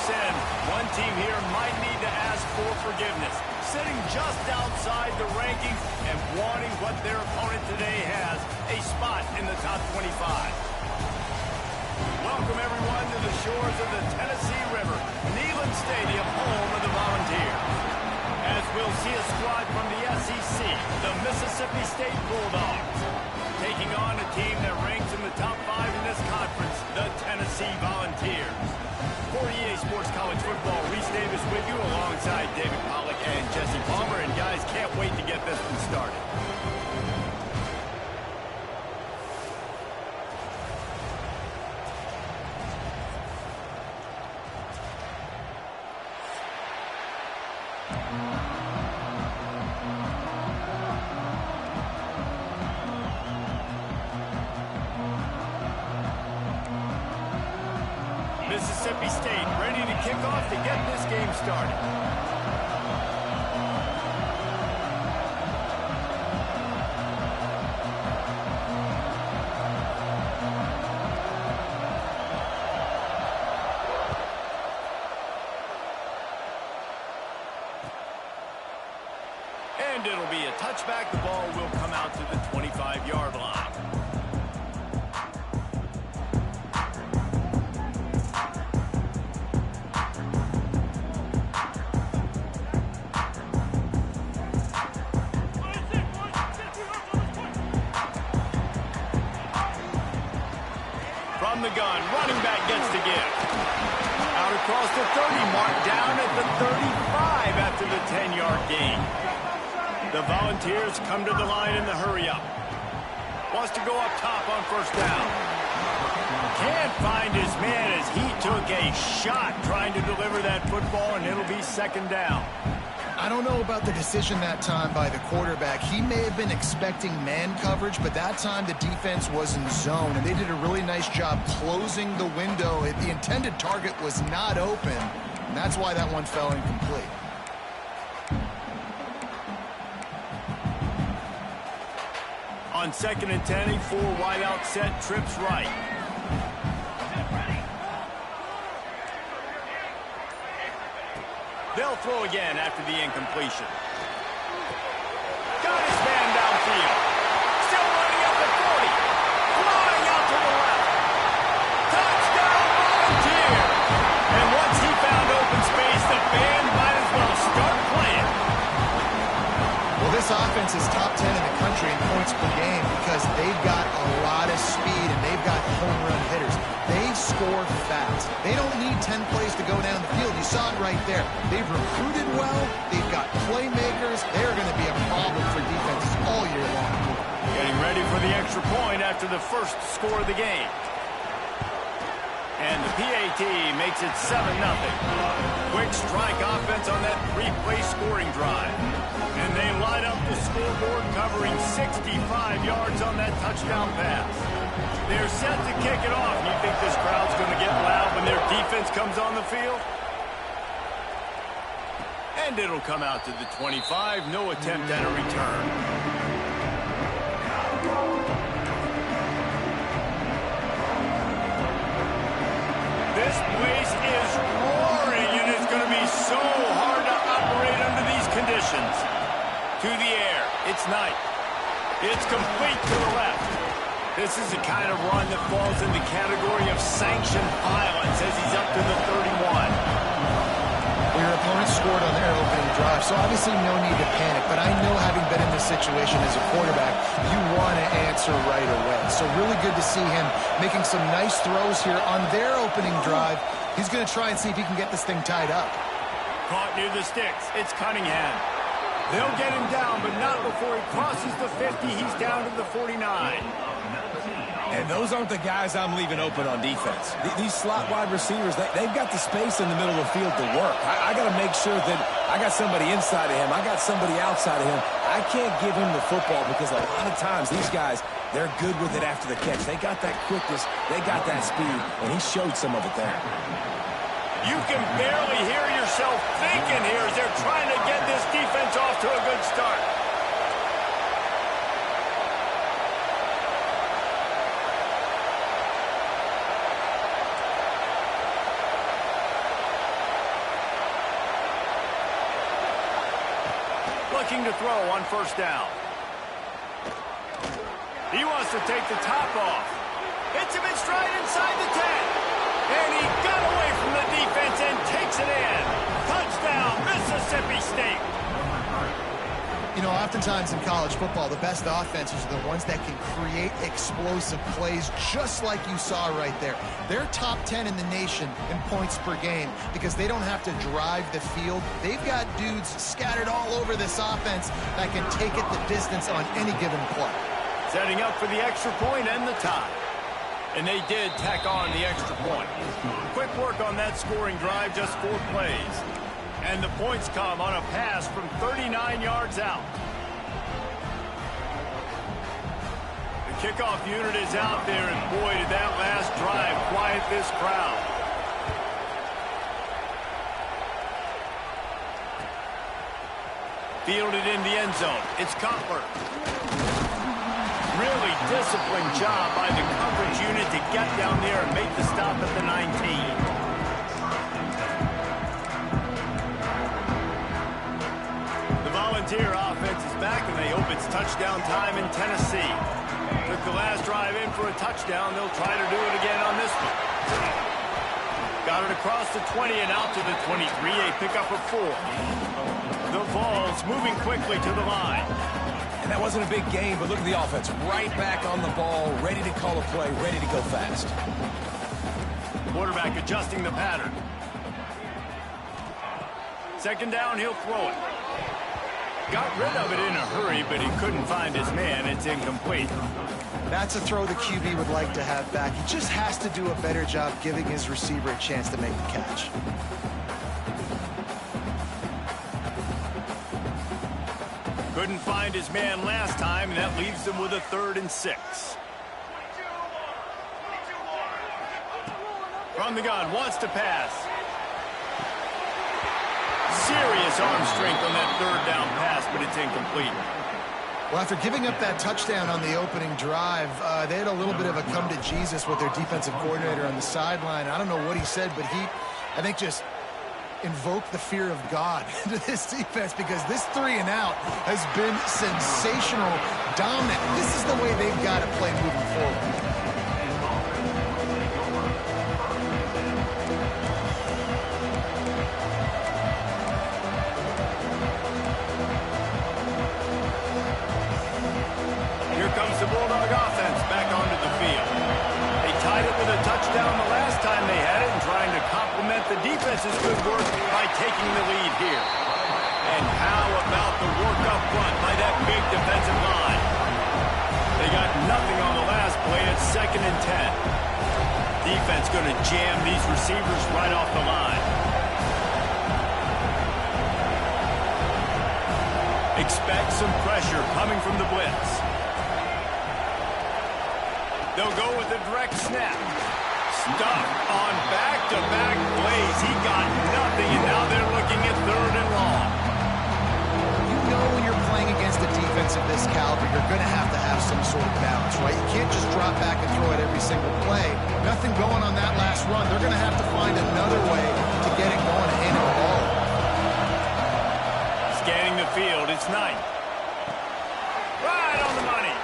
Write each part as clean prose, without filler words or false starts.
sin, one team here might need to ask for forgiveness. Sitting just outside the rankings and wanting what their opponent today has, a spot in the top 25. Welcome, everyone, to the shores of the Tennessee River, Neyland Stadium, home of the Volunteers. As we'll see a squad from the SEC, the Mississippi State Bulldogs, taking on a team that ranks in the top 5 in this conference, the Tennessee Volunteers. For EA Sports College Football, Reese Davis with you alongside David Pollack and Jesse Palmer. And guys, can't wait to get this one started. Mississippi State ready to kick off to get this game started. And it'll be a touchback. The ball will come out to the 25-yard line. From the gun, running back gets to give. Out across the 30, marked down at the 35 after the 10-yard gain. The Volunteers come to the line in the hurry-up. Wants to go up top on first down. Can't find his man as he took a shot trying to deliver that football, and it'll be second down. I don't know about the decision that time by the quarterback. He may have been expecting man coverage, but that time the defense was in zone, and they did a really nice job closing the window. The intended target was not open, and that's why that one fell incomplete. On 2nd and 10, a 4-wide-out set, trips right. They'll throw again after the incompletion. Got his man downfield. Still running up the 40. Flying out to the left. Touchdown, Volunteer! And once he found open space, the band might as well start playing. Well, this offense is top 10 in the country in points per game because they've got a lot of speed and they've got home run hitters. They score fast. They don't need 10 plays to go down the field. You saw it right there. They've recruited well. They've got playmakers. They're going to be a problem for defenses all year long. Getting ready for the extra point after the first score of the game. And the PAT makes it 7-0. Quick strike offense on that 3-play scoring drive. And they line up the scoreboard covering 65 yards on that touchdown pass. They're set to kick it off. You think this crowd's going to get loud when their defense comes on the field? And it'll come out to the 25. No attempt at a return. This place is roaring, and it's going to be so hard to operate under these conditions. To the air. It's Knight. It's complete to the left. This is the kind of run that falls in the category of sanctioned violence as he's up to the 31. Well, your opponent scored on their opening drive, so obviously no need to panic. But I know, having been in this situation as a quarterback, you want to answer right away. So really good to see him making some nice throws here on their opening drive. He's going to try and see if he can get this thing tied up. Caught near the sticks. It's Cunningham. They'll get him down, but not before he crosses the 50. He's down to the 49. And those aren't the guys I'm leaving open on defense. These slot wide receivers, they've got the space in the middle of the field to work. I got to make sure that I got somebody inside of him. I got somebody outside of him. I can't give him the football because a lot of times these guys, they're good with it after the catch. They got that quickness. They got that speed, and he showed some of it there. You can barely hear yourself thinking here as they're trying to get this defense off to a good start. looking to throw on first down. He wants to take the top off. Hits him in stride inside the 10. And he got away from the defense and takes it in. Touchdown, Mississippi State. You know, oftentimes in college football, the best offenses are the ones that can create explosive plays, just like you saw right there. They're top 10 in the nation in points per game because they don't have to drive the field. They've got dudes scattered all over this offense that can take it the distance on any given play. Setting up for the extra point and the tie. And they did tack on the extra point. Quick work on that scoring drive, just 4 plays. And the points come on a pass from 39 yards out. The kickoff unit is out there, and boy, did that last drive quiet this crowd. Fielded in the end zone. It's Cutler. Really disciplined job by the coverage unit to get down there and make the stop at the 19. Volunteer offense is back, and they hope it's touchdown time in Tennessee. Took the last drive in for a touchdown. They'll try to do it again on this one. Got it across the 20 and out to the 23. A pickup of 4. The Vols moving quickly to the line. And that wasn't a big game, but look at the offense. Right back on the ball, ready to call a play, ready to go fast. Quarterback adjusting the pattern. Second down, he'll throw it. Got rid of it in a hurry, but he couldn't find his man. It's incomplete. That's a throw the QB would like to have back. He just has to do a better job giving his receiver a chance to make the catch. Couldn't find his man last time, and that leaves him with a 3rd and 6. From the gun, wants to pass. Serious arm strength on that 3rd down pass, but it's incomplete. Well, after giving up that touchdown on the opening drive, they had a little bit of a come to Jesus with their defensive coordinator on the sideline. I don't know what he said, but he, I think, just invoked the fear of God into this defense because this 3 and out has been sensational, dominant. This is the way they've got to play moving forward. The Bulldog offense back onto the field. They tied it with a touchdown the last time they had it and trying to complement the defense's good work by taking the lead here. And how about the work up front by that big defensive line? They got nothing on the last play. It's 2nd and 10. Defense going to jam these receivers right off the line. Expect some pressure coming from the blitz. They'll go with a direct snap. Stuck on back-to-back plays. He got nothing, and now they're looking at 3rd and long. You know when you're playing against a defense of this caliber, you're going to have some sort of balance, right? You can't just drop back and throw it every single play. Nothing going on that last run. They're going to have to find another way to get it going and hand him the ball. Scanning the field, it's Knight. Right on the money.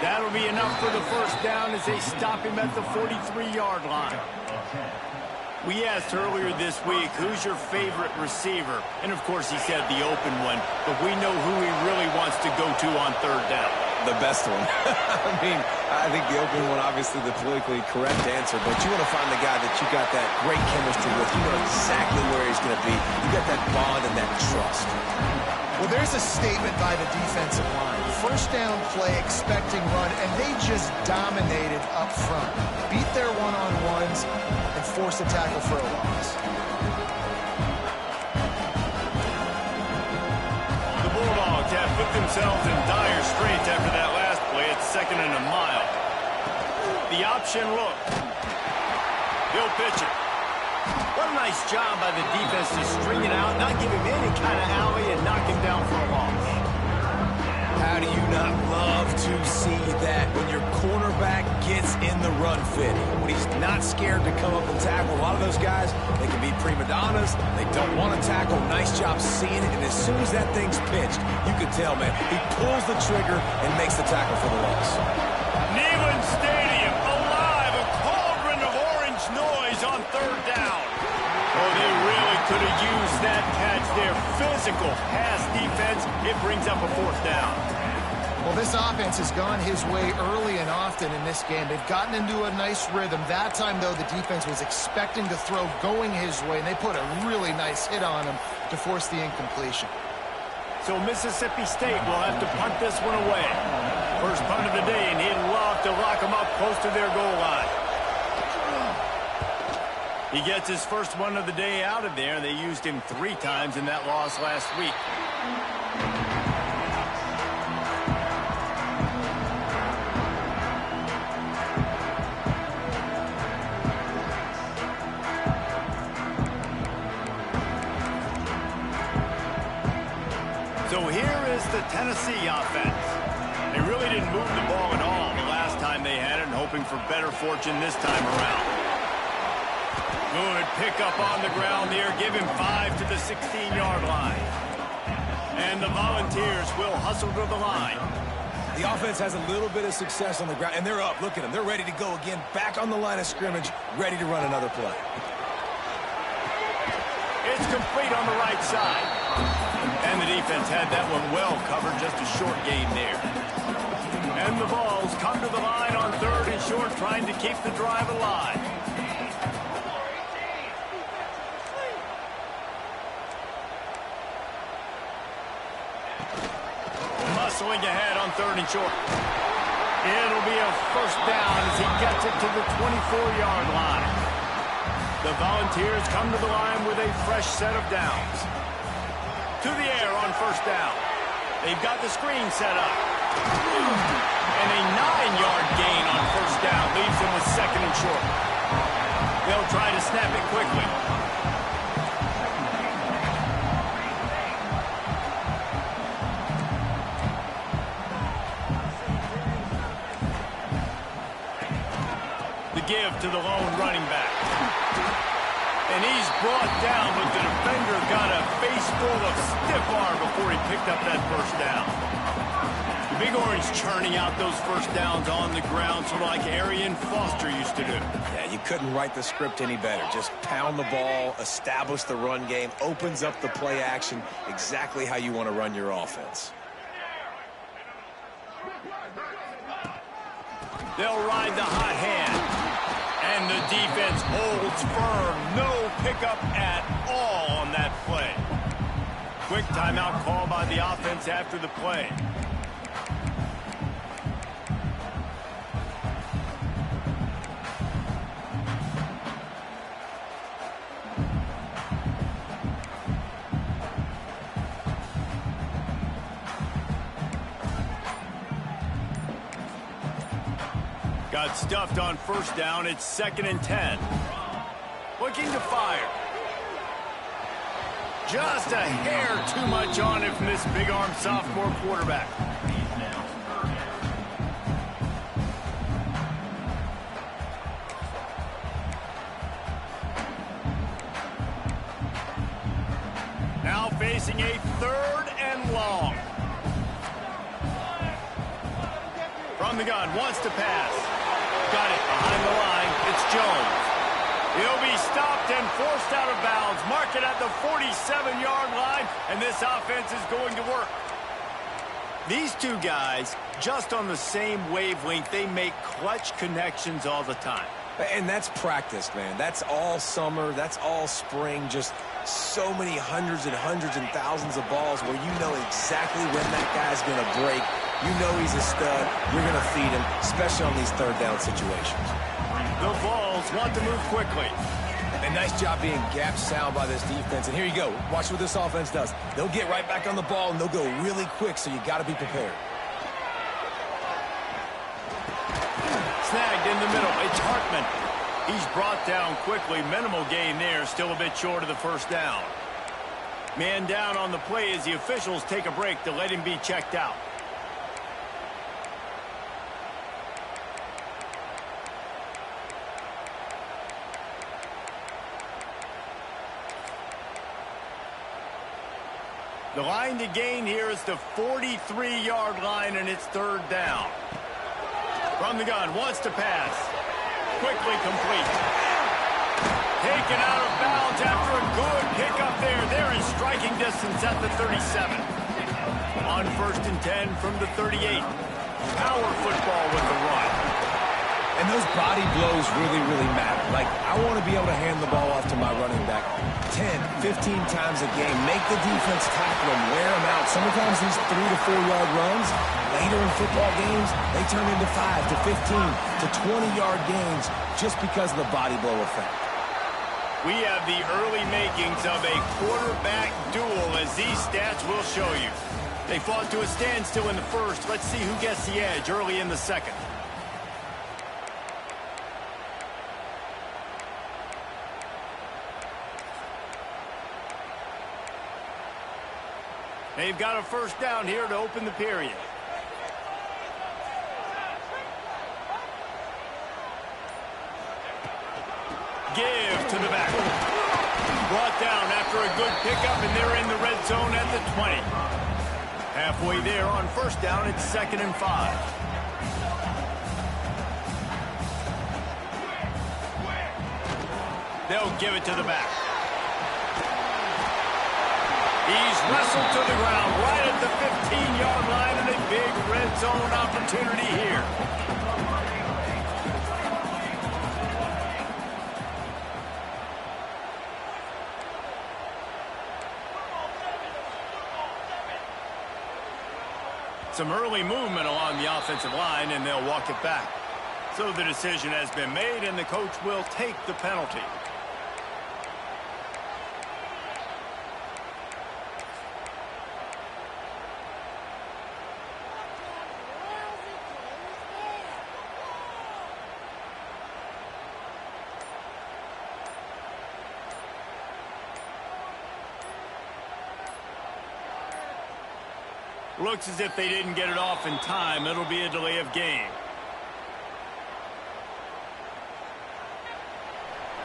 That'll be enough for the first down as they stop him at the 43-yard line. We asked earlier this week, who's your favorite receiver? And, of course, he said the open one, but we know who he really wants to go to on 3rd down. The best one. I mean, I think the open one, obviously the politically correct answer, but you want to find the guy that you got that great chemistry with. You know exactly where he's going to be. You got that bond and that trust. Well, there's a statement by the defensive line. First down play, expecting run, and they just dominated up front. Beat their one-on-ones and forced a tackle for a loss. The Bulldogs have put themselves in dire straits after that last play. It's 2nd and a mile. The option look. He'll pitch it. What a nice job by the defense to string it out, not give him any kind of alley, and knock him down for a loss. How do you not love to see that when your cornerback gets in the run fit? When he's not scared to come up and tackle. A lot of those guys, they can be prima donnas. They don't want to tackle. Nice job seeing it. And as soon as that thing's pitched, you can tell, man, he pulls the trigger and makes the tackle for the loss. Neyland Stadium, alive, a cauldron of orange noise on third down. Oh, they really could have used that catch there. Physical pass defense. It brings up a fourth down. Well, this offense has gone his way early and often in this game. They've gotten into a nice rhythm. That time, though, the defense was expecting to throw going his way, and they put a really nice hit on him to force the incompletion. So Mississippi State will have to punt this one away. First punt of the day, and he'd love to lock them up close to their goal line. He gets his first one of the day out of there. They used him 3 times in that loss last week. So here is the Tennessee offense. They really didn't move the ball at all the last time they had it, and hoping for better fortune this time around. Good pickup on the ground there. Give him 5 to the 16-yard line. And the Volunteers will hustle to the line. The offense has a little bit of success on the ground, and they're up. Look at them. They're ready to go again. Back on the line of scrimmage, ready to run another play. It's complete on the right side. And the defense had that one well covered. Just a short gain there. And the Vols come to the line on 3rd and short, trying to keep the drive alive. Muscling ahead on 3rd and short. It'll be a first down as he gets it to the 24-yard line. The Volunteers come to the line with a fresh set of downs. To the air on first down. They've got the screen set up. And a 9-yard gain on first down leaves them with 2nd and short. They'll try to snap it quickly. The give to the lone running back. And he's brought down, but the defender got a face full of stiff arm before he picked up that first down. The Big Orange churning out those first downs on the ground, sort of like Arian Foster used to do. Yeah, you couldn't write the script any better. Just pound the ball, establish the run game, opens up the play action, exactly how you want to run your offense. They'll ride the hot hand. And the defense holds firm. No pickup at all on that play. Quick timeout call by the offense after the play. Got stuffed on first down. It's 2nd and 10. Looking to fire. Just a hair too much on it from this big-arm sophomore quarterback. Now facing a 3rd and long. From the gun, wants to pass. Got it behind the line. It's Jones. He'll be stopped and forced out of bounds. Mark it at the 47-yard line, and this offense is going to work. These two guys, just on the same wavelength, they make clutch connections all the time. And that's practice, man. That's all summer. That's all spring. Just so many hundreds and thousands of balls where you know exactly when that guy's going to break. You know he's a stud. You're going to feed him, especially on these 3rd down situations. The Vols want to move quickly. And nice job being gap sound by this defense. And here you go. Watch what this offense does. They'll get right back on the ball, and they'll go really quick, so you got to be prepared. Snagged in the middle. It's Hartman. He's brought down quickly. Minimal gain there. Still a bit short of the first down. Man down on the play as the officials take a break to let him be checked out. The line to gain here is the 43-yard line, and it's third down. From the gun, wants to pass. Quickly complete. Taken out of bounds after a good pickup there. They're in striking distance at the 37. On 1st and 10 from the 38. Power football with the run. And those body blows really matter. Like, I want to be able to hand the ball off to my running back 10, 15 times a game. Make the defense tackle them, wear them out. Sometimes these 3 to 4 yard runs, later in football games, they turn into 5 to 15 to 20-yard gains just because of the body blow effect. We have the early makings of a quarterback duel, as these stats will show you. They fought to a standstill in the first. Let's see who gets the edge early in the second. They've got a first down here to open the period. Give to the back. Brought down after a good pickup, and they're in the red zone at the 20. Halfway there on first down, it's 2nd and 5. They'll give it to the back. He's wrestled to the ground right at the 15-yard line, and a big red zone opportunity here. Some early movement along the offensive line, and they'll walk it back. So the decision has been made, and the coach will take the penalty. Looks as if they didn't get it off in time. It'll be a delay of game.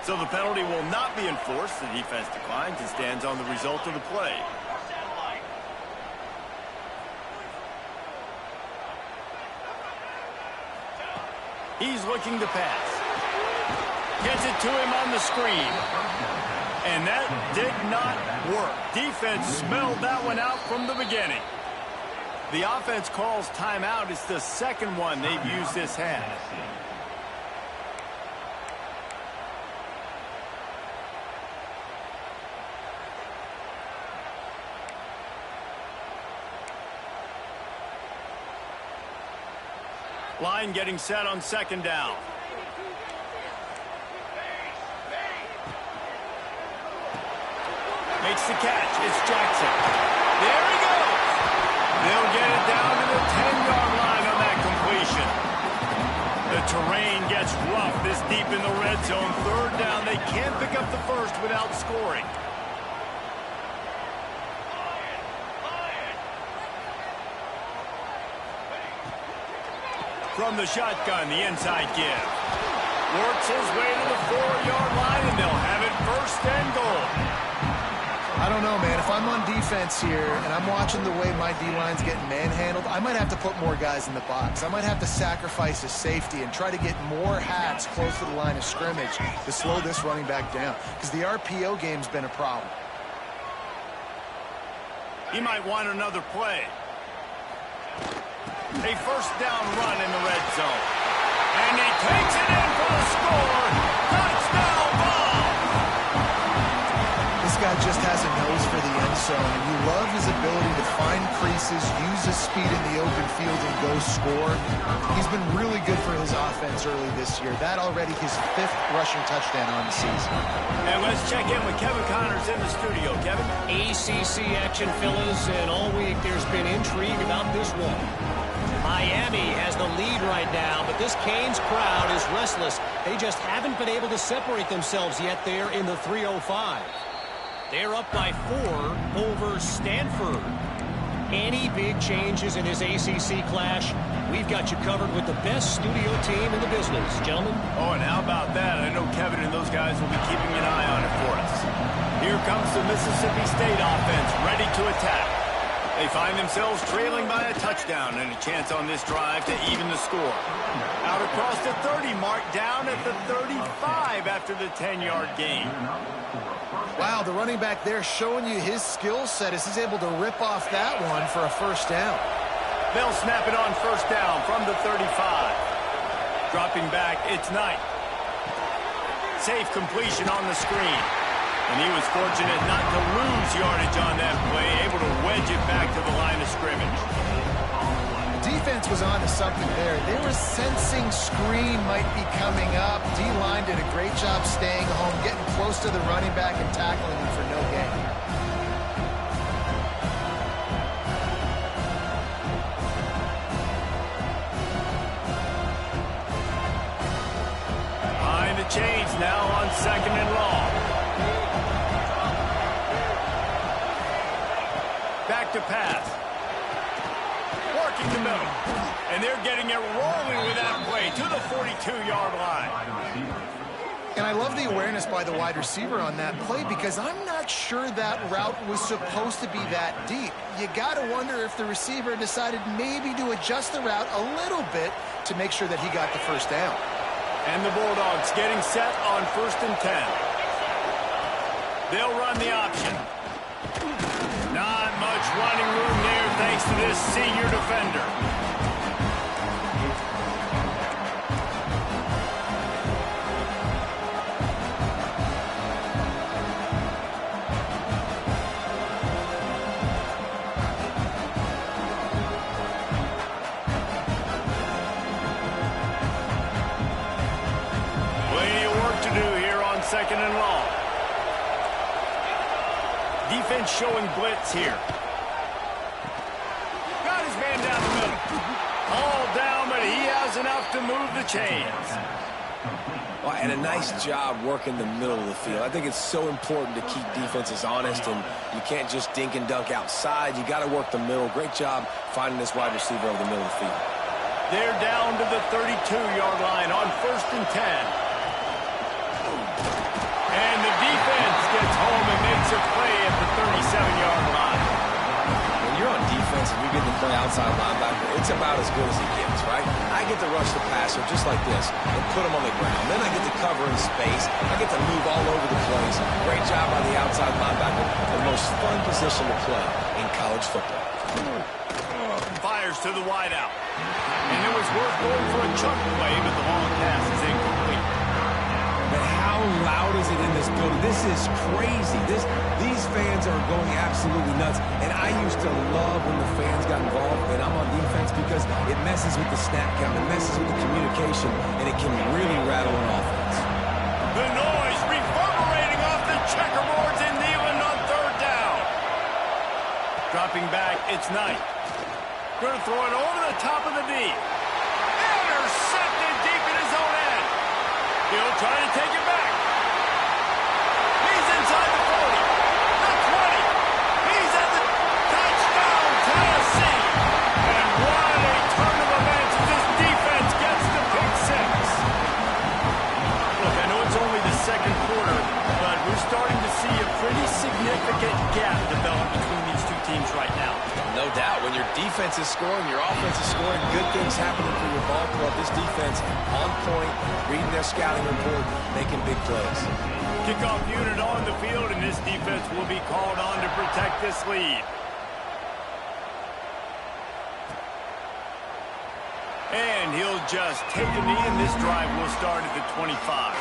So the penalty will not be enforced. The defense declines and stands on the result of the play. He's looking to pass. Gets it to him on the screen. And that did not work. Defense smelled that one out from the beginning. The offense calls timeout. It's the second one they've used this half. Line getting set on 2nd down. Makes the catch. It's Jackson. There he goes. They'll get it down to the 10-yard line on that completion. The terrain gets rough this deep in the red zone. 3rd down. They can't pick up the first without scoring. From the shotgun, the inside give. Works his way to the 4-yard line, and they'll have it 1st and goal. I don't know, man. If I'm on defense here and I'm watching the way my D-line's getting manhandled, I might have to put more guys in the box. I might have to sacrifice a safety and try to get more hats close to the line of scrimmage to slow this running back down, because the RPO game's been a problem. He might want another play. A first down run in the red zone. And he takes it in for the score. Touchdown, Vols! This guy just has a nose for the end zone, and you love his ability to find creases, use his speed in the open field, and go score. He's been really good for his offense early this year. That already his 5th rushing touchdown on the season. And let's check in with Kevin Connors in the studio. Kevin? ACC action, fellas, and all week there's been intrigue about this one. Miami has the lead right now, but this Canes crowd is restless. They just haven't been able to separate themselves yet there in the 305. They're up by 4 over Stanford. Any big changes in this ACC clash, we've got you covered with the best studio team in the business, gentlemen. Oh, and how about that? I know Kevin and those guys will be keeping an eye on it for us. Here comes the Mississippi State offense, ready to attack. They find themselves trailing by a touchdown and a chance on this drive to even the score. Out across the 30 mark, down at the 35 after the 10-yard gain. Wow, the running back there showing you his skill set as he's able to rip off that one for a first down. They'll snap it on first down from the 35. Dropping back, it's Knight. Safe completion on the screen. And he was fortunate not to lose yardage on that play, able to wedge it back to the line of scrimmage. The defense was on to something there. They were sensing screen might be coming up. D-line did a great job staying home, getting close to the running back and tackling him for no gain. Behind the chains now on second and long. Back to pass. Working the middle. And they're getting it rolling with that play to the 42-yard line. And I love the awareness by the wide receiver on that play because I'm not sure that route was supposed to be that deep. You got to wonder if the receiver decided maybe to adjust the route a little bit to make sure that he got the first down. And the Bulldogs getting set on 1st and 10. They'll run the option. Not much running room there thanks to this senior defender. Plenty of work to do here on second and long. Defense showing blitz here. Got his man down the middle. All down, but he has enough to move the chains. Well, and a nice job working the middle of the field. I think it's so important to keep defenses honest, and you can't just dink and dunk outside. You got to work the middle. Great job finding this wide receiver over the middle of the field. They're down to the 32-yard line on 1st and 10. And the defense gets home and makes a play at the 37-yard line. When you're on defense and you get to play outside linebacker, it's about as good as it gets, right? I get to rush the passer just like this and put him on the ground. Then I get to cover in space. I get to move all over the place. Great job by the outside linebacker. The most fun position to play in college football. Fires to the wideout. And it was worth going for a chunk play, but the long pass is incomplete. But how loud is it in this building? This is crazy. These fans are going absolutely nuts. And I used to love when the fans got involved and I'm on defense because it messes with the snap count, it messes with the communication, and it can really rattle an offense. The noise reverberating off the checkerboards in Neyland on 3rd down. Dropping back, it's Knight. Going to throw it over the top of the D. Intercepted deep in his own end. He'll try to take it back. He's inside the 40. The 20. He's at the touchdown, Tennessee. And what a turn of events as this defense gets the pick six. Look, I know it's only the second quarter, but we're starting to see a pretty significant gap develop between these two teams right now. No doubt. When your defense is scoring, your offense is scoring, good things happening for your ball club. This defense on point, reading their scouting report, making big plays. Kickoff unit on the field, and this defense will be called on to protect this lead. And he'll just take a knee, and this drive will start at the 25.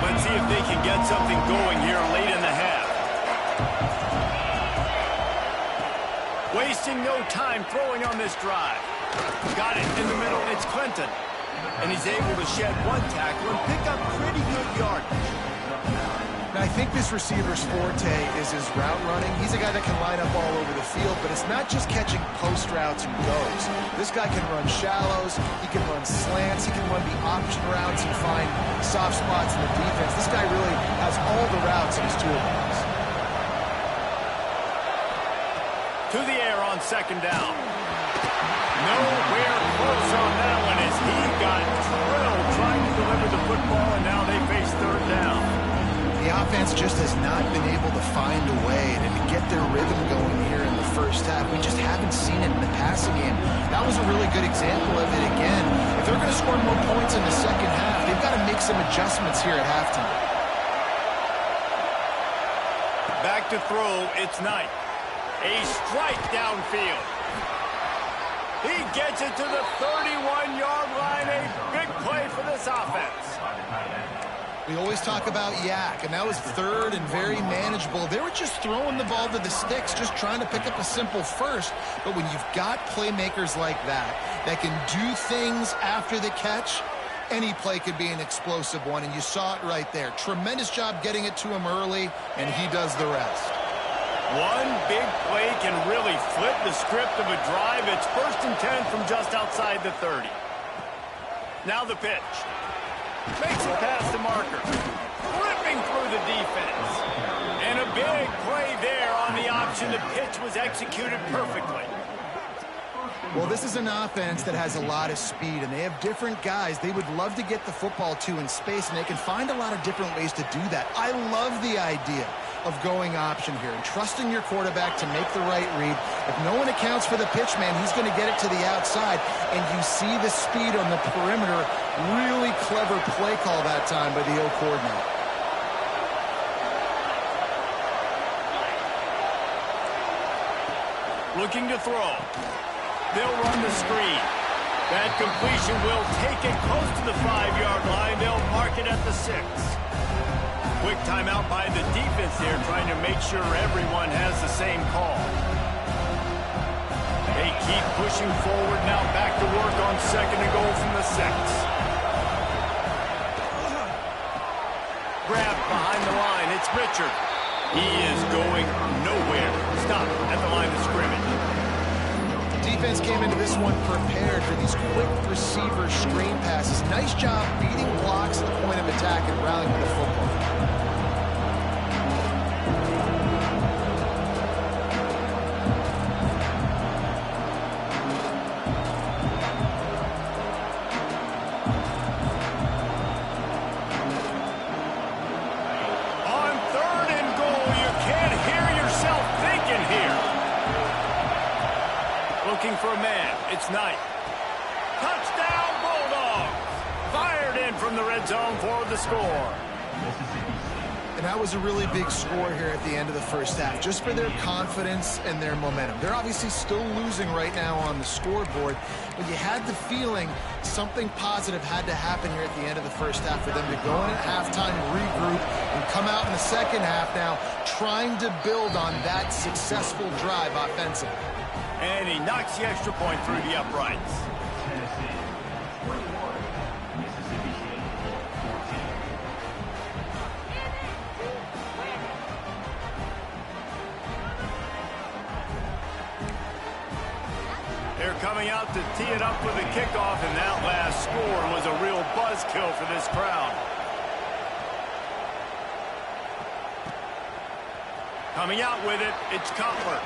Let's see if they can get something going here late in the half. Wasting no time throwing on this drive. Got it in the middle. It's Clinton. And he's able to shed one tackle and pick up pretty good yardage. Now, I think this receiver's forte is his route running. He's a guy that can line up all over the field, but it's not just catching post routes and goes. This guy can run shallows, he can run slants, he can run the option routes and find soft spots in the defense. This guy really has all the routes in his toolbox. To the air on 2nd down. Nowhere close on that one as he He got drilled trying to deliver the football, and now they face third down. The offense just has not been able to find a way to get their rhythm going here in the first half. We just haven't seen it in the passing game. That was a really good example of it again. If they're going to score more points in the second half, they've got to make some adjustments here at halftime. Back to throw, it's Knight. A strike downfield. He gets it to the 31-yard line. A big play for this offense. We always talk about Yak, and that was third and very manageable. They were just throwing the ball to the sticks, just trying to pick up a simple first. But when you've got playmakers like that can do things after the catch, any play could be an explosive one, and you saw it right there. Tremendous job getting it to him early, and he does the rest. One big play can really flip the script of a drive. It's 1st and 10 from just outside the 30. Now the pitch. Makes it past the marker. Ripping through the defense. And a big play there on the option. The pitch was executed perfectly. Well, this is an offense that has a lot of speed, and they have different guys they would love to get the football to in space, and they can find a lot of different ways to do that. I love the idea of going option here and trusting your quarterback to make the right read. If no one accounts for the pitch man, he's going to get it to the outside, and you see the speed on the perimeter. Really clever play call that time by the O coordinator. Looking to throw. They'll run the screen. That completion will take it close to the 5-yard line. They'll mark it at the 6. Quick timeout by the defense there, trying to make sure everyone has the same call. They keep pushing forward now, back to work on 2nd and goal from the 6. Grabbed behind the line, it's Richard. He is going nowhere. Stop at the line of scrimmage. Defense came into this one prepared for these quick receiver screen passes. Nice job beating blocks at the point of attack and rallying with the football. On 3rd and goal, you can't hear yourself thinking here. Looking for a man. It's Knight. Touchdown, Bulldogs. Fired in from the red zone for the score. And that was a really big score here at the end of the first half, just for their confidence and their momentum. They're obviously still losing right now on the scoreboard, but you had the feeling something positive had to happen here at the end of the first half for them to go in at halftime, regroup, and come out in the second half now trying to build on that successful drive offensively. And he knocks the extra point through the uprights. They're coming out to tee it up for the kickoff, and that last score was a real buzzkill for this crowd. Coming out with it, it's Cutler.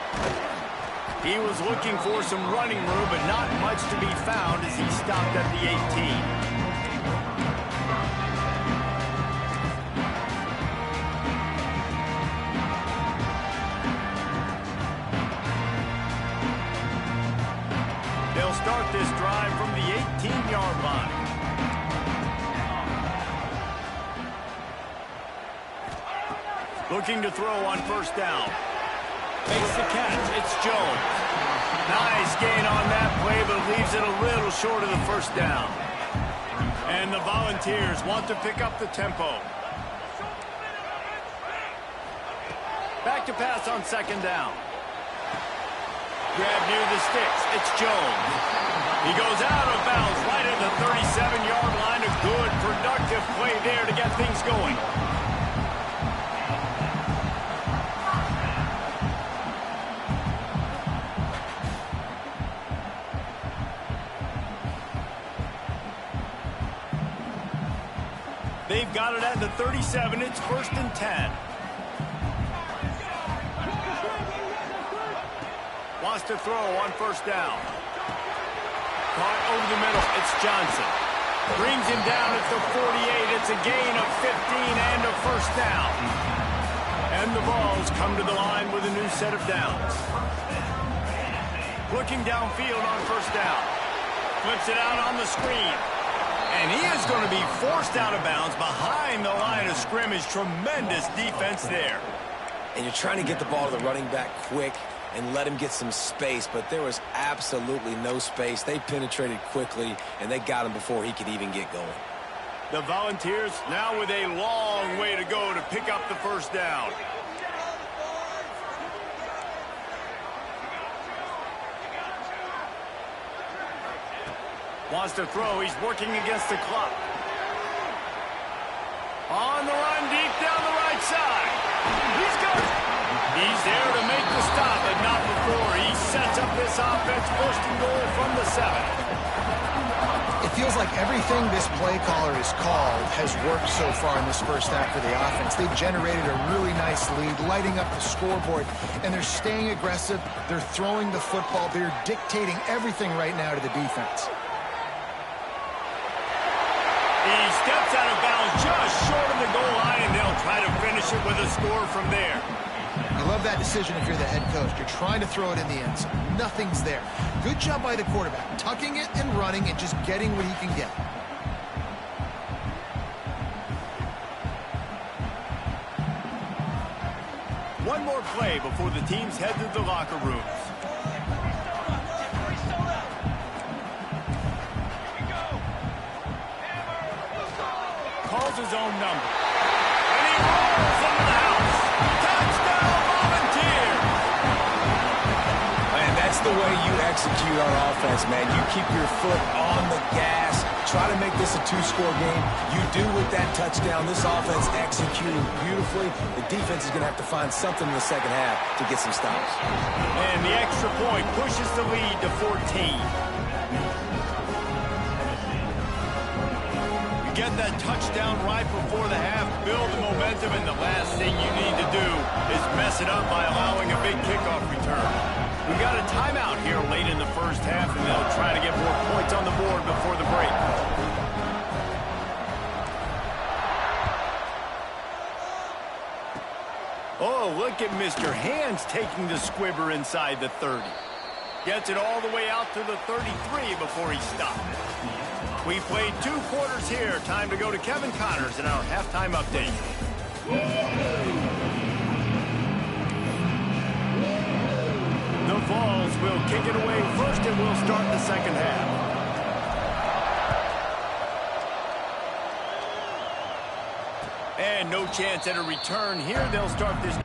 He was looking for some running room, but not much to be found as he stopped at the 18. They'll start this drive from the 18-yard line. Looking to throw on 1st down. Makes the catch. It's Jones. Nice gain on that play, but leaves it a little short of the 1st down. And the Volunteers want to pick up the tempo. Back to pass on 2nd down. Grab near the sticks. It's Jones. He goes out of bounds right at the 37-yard line. A good, productive play there to get things going. They've got it at the 37. It's 1st and 10. Wants to throw on 1st down. Caught over the middle. It's Johnson. Brings him down at the 48. It's a gain of 15 and a first down. And the Vols come to the line with a new set of downs. Looking downfield on first down. Flips it out on the screen. And he is going to be forced out of bounds behind the line of scrimmage. Tremendous defense there. And you're trying to get the ball to the running back quick and let him get some space, but there was absolutely no space. They penetrated quickly, and they got him before he could even get going. The Volunteers now with a long way to go to pick up the first down. Wants to throw. He's working against the clock. On the run, deep down the right side. He's got it. He's there to make the stop, but not before. He sets up this offense, first and goal from the 7. It feels like everything this play caller has called has worked so far in this first half for the offense. They've generated a really nice lead, lighting up the scoreboard, and they're staying aggressive. They're throwing the football. They're dictating everything right now to the defense. He steps out of bounds just short of the goal line, and they'll try to finish it with a score from there. You love that decision if you're the head coach. You're trying to throw it in the end zone. Nothing's there. Good job by the quarterback, tucking it and running and just getting what he can get. One more play before the teams head to the locker rooms. Calls his own number. And he rolls into the house. Touchdown, Volunteers! Man, that's the way you execute on offense, man. You keep your foot on the gas. Try to make this a two-score game. You do with that touchdown. This offense executing beautifully. The defense is going to have to find something in the second half to get some stops. And the extra point pushes the lead to 14. Get that touchdown right before the half, build the momentum, and the last thing you need to do is mess it up by allowing a big kickoff return. We got a timeout here late in the first half, and they'll try to get more points on the board before the break. Oh, look at Mr. Hands taking the squibber inside the 30. Gets it all the way out to the 33 before he stopped. We played 2 quarters here. Time to go to Kevin Connors in our halftime update. The Vols will kick it away first, and we'll start the second half. And no chance at a return here. They'll start this.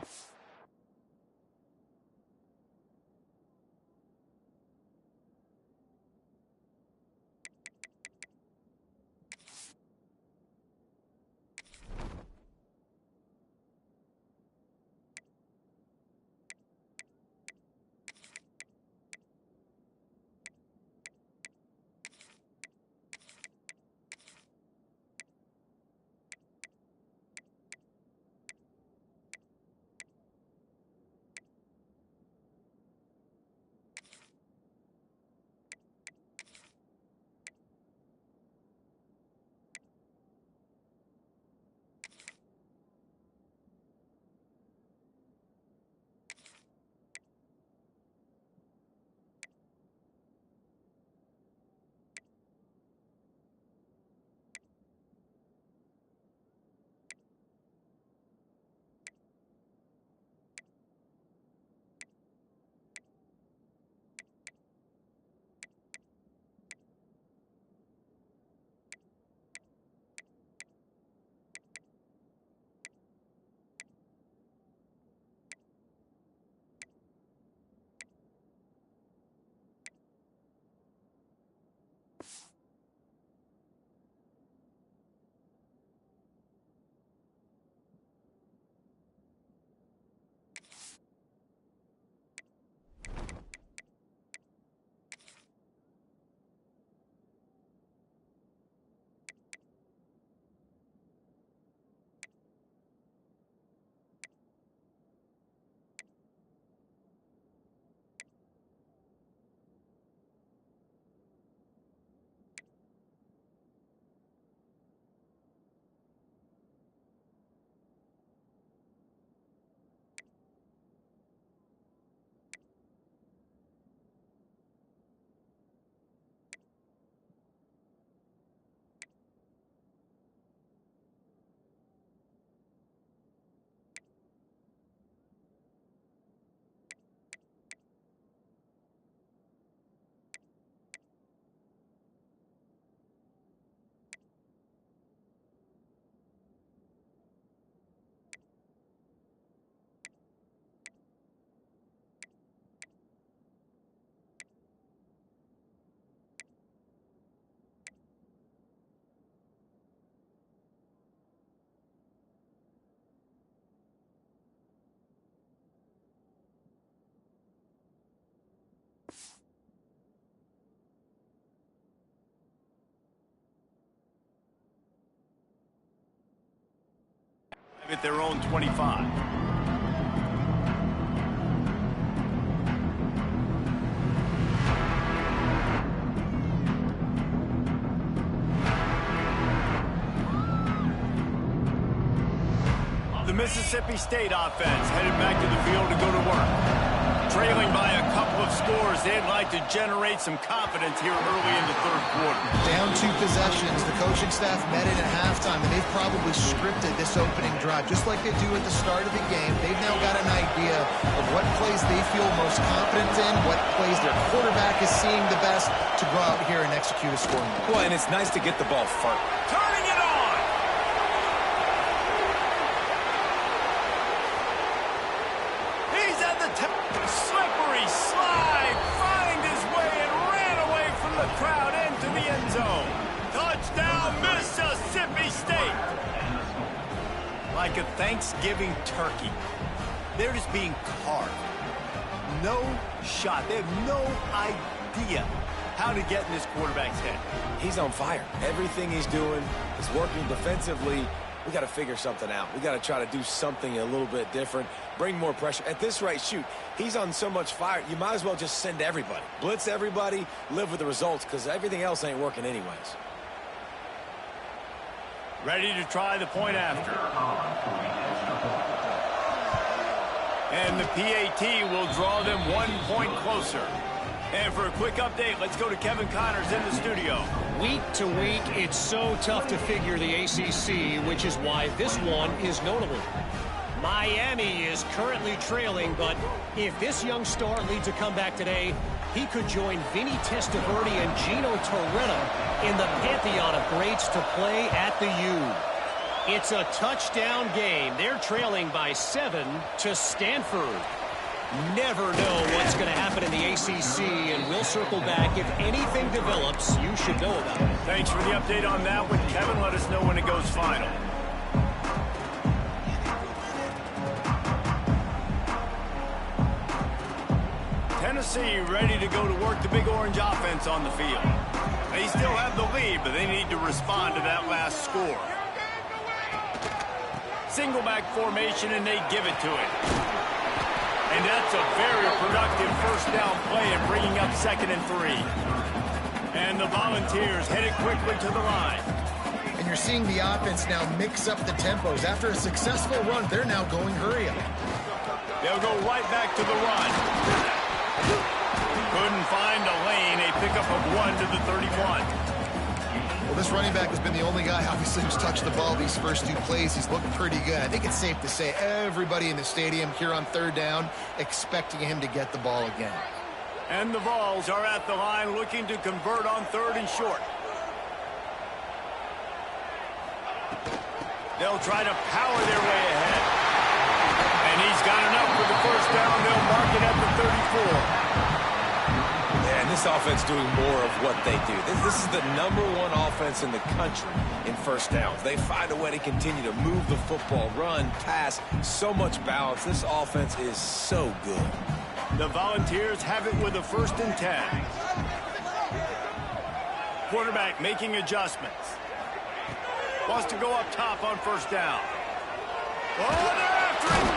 at their own 25. The Mississippi State offense headed back to the field to go to work. Trailing by a couple of scores, they'd like to generate some confidence here early in the third quarter. Down 2 possessions, the coaching staff met in at halftime, and they've probably scripted this opening drive. Just like they do at the start of the game, they've now got an idea of what plays they feel most confident in, what plays their quarterback is seeing the best to go out here and execute a scoring drive. Well, and it's nice to get the ball first. Turning it on! He's at the slippery slide, find his way and ran away from the crowd into the end zone. Touchdown, Mississippi State! Like a Thanksgiving turkey, they're just being carved. No shot. They have no idea how to get in this quarterback's head. He's on fire. Everything he's doing is working defensively. We got to figure something out. We got to try to do something a little bit different, bring more pressure. At this rate, shoot, he's on so much fire, you might as well just send everybody. Blitz everybody, live with the results, because everything else ain't working anyways. Ready to try the point after. And the PAT will draw them 1 point closer. And for a quick update, let's go to Kevin Connors in the studio. Week to week, it's so tough to figure the ACC, which is why this one is notable. Miami is currently trailing, but if this young star leads a comeback today, he could join Vinny Testaverde and Gino Torretta in the pantheon of greats to play at the U. It's a touchdown game. They're trailing by 7 to Stanford. Never know what's going to happen in the ACC, and we'll circle back. If anything develops, you should know about it. Thanks for the update on that one, Kevin. Let us know when it goes final. Tennessee ready to go to work the Big Orange offense on the field. They still have the lead, but they need to respond to that last score. Single back formation, and they give it to it. And that's a very productive first down play and bringing up 2nd and 3. And the Volunteers headed quickly to the line. And you're seeing the offense now mix up the tempos. After a successful run, they're now going hurry up. They'll go right back to the run. Couldn't find a lane. A pickup of 1 to the 31. Well, this running back has been the only guy, obviously, who's touched the ball these first 2 plays. He's looked pretty good. I think it's safe to say everybody in the stadium here on 3rd down expecting him to get the ball again. And the Vols are at the line looking to convert on 3rd and short. They'll try to power their way ahead. And he's got enough for the first down. They'll mark it at the 34. And this offense doing more of what they do. This is the #1 offense in the country in first downs. They find a way to continue to move the football, run, pass, so much balance. This offense is so good. The Volunteers have it with a 1st and 10. Quarterback making adjustments. Wants to go up top on first down. Oh, they're after him!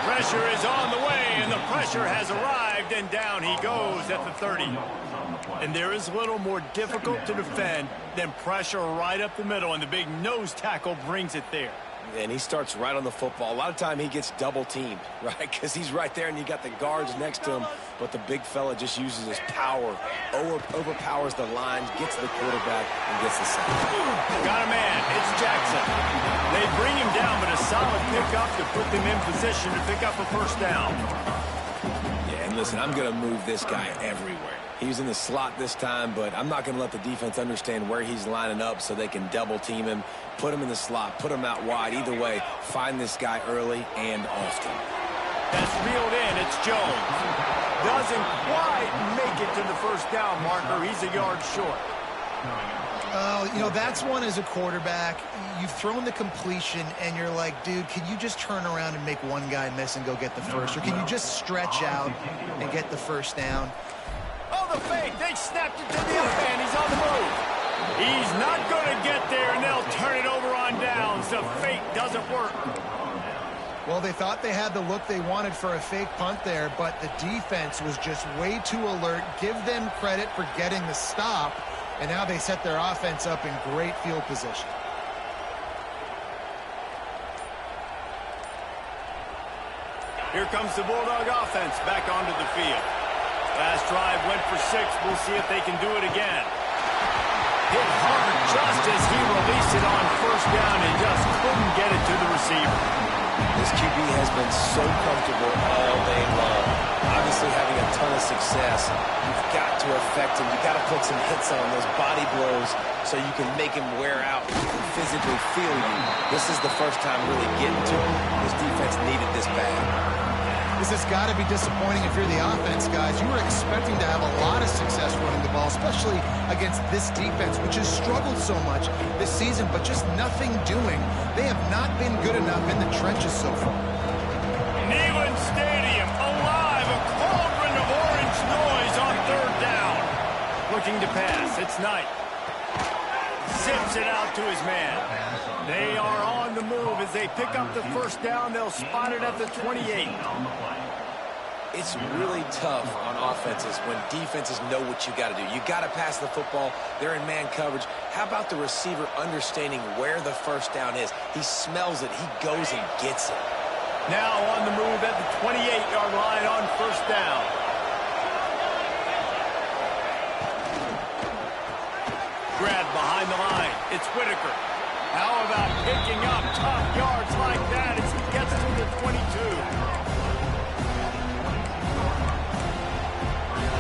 Pressure is on the way, and the pressure has arrived, and down he goes at the 30. And there is a little more difficult to defend than pressure right up the middle, and the big nose tackle brings it there. And he starts right on the football. A lot of time he gets double teamed, right? Because he's right there, and you got the guards next to him, but the big fella just uses his power, overpowers the line, gets to the quarterback, and gets the sack. Got a man. It's Jackson. They bring him down, but a solid pickup to put them in position to pick up a first down. Yeah, and listen, I'm going to move this guy everywhere. He's in the slot this time, but I'm not going to let the defense understand where he's lining up so they can double team him, put him in the slot, put him out wide. Either way, find this guy early and often. That's reeled in. It's Jones. Doesn't quite make it to the first down marker. He's a yard short. You know, that's one as a quarterback. You've thrown the completion, and you're like, dude, can you just turn around and make one guy miss and go get the first? Or can you just stretch out and get the first down? Oh, the fake. They snapped it to the up end. He's on the move. He's not going to get there, and they'll turn it over on downs. The fake doesn't work. Well, they thought they had the look they wanted for a fake punt there, but the defense was just way too alert. Give them credit for getting the stop, and now they set their offense up in great field position. Here comes the Bulldog offense back onto the field. Last drive went for 6. We'll see if they can do it again. Hit hard just as he released it on first down and just couldn't get it to the receiver. This QB has been so comfortable all day long. Obviously having a ton of success. You've got to affect him. You've got to put some hits on those body blows so you can make him wear out and physically feel you. This is the first time really getting to him. This defense needed this bad. This has got to be disappointing if you're the offense, guys. You were expecting to have a lot of success running the ball, especially against this defense, which has struggled so much this season, but just nothing doing. They have not been good enough in the trenches so far. Neyland Stadium alive, a cauldron of orange noise on third down. Looking to pass, it's Knight. Zips it out to his man. They are on the move as they pick up the first down. They'll spot it at the 28. It's really tough on offenses when defenses know what you got to do. You got to pass the football. They're in man coverage. How about the receiver understanding where the first down is? He smells it. He goes and gets it. Now on the move at the 28-yard line on first down. Grab behind the line. It's Whitaker. How about picking up tough yards like that as he gets to the 22?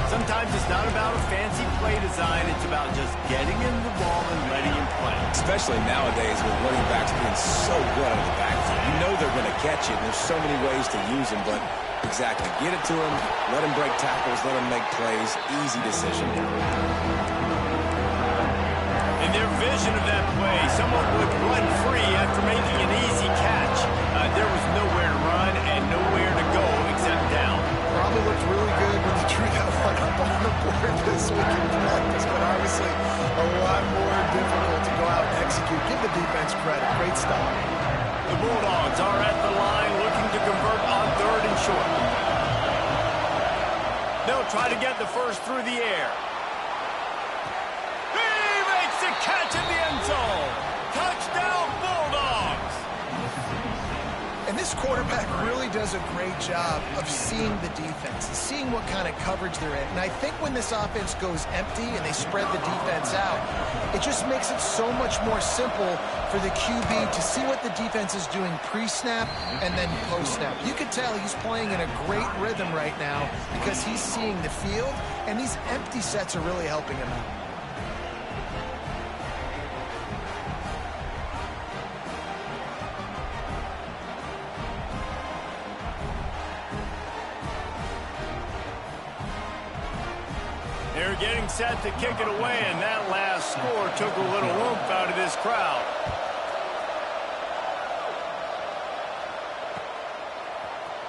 Sometimes it's not about a fancy play design. It's about just getting him the ball and letting him play. Especially nowadays with running backs being so good out of the backfield. You know they're going to catch it, and there's so many ways to use them, but exactly. Get it to him, let him break tackles, let him make plays. Easy decision. In their vision of that play, someone would run free after making an easy catch. There was nowhere to run and nowhere to go except down. Probably looked really good when they drew that one up on the board this week in practice, but obviously a lot more difficult to go out and execute. Give the defense credit. Great stop. The Bulldogs are at the line looking to convert on third and short. They'll try to get the first through the air. He makes the catch in the end zone. Touchdown, Bulldogs. And this quarterback really does a great job of seeing the defense and seeing what kind of coverage they're in. And I think when this offense goes empty and they spread the defense out, it just makes it so much more simple for the QB to see what the defense is doing pre-snap and then post-snap. You can tell he's playing in a great rhythm right now because he's seeing the field, and these empty sets are really helping him out. They're getting set to kick it away, and that last score took a little oomph out of this crowd.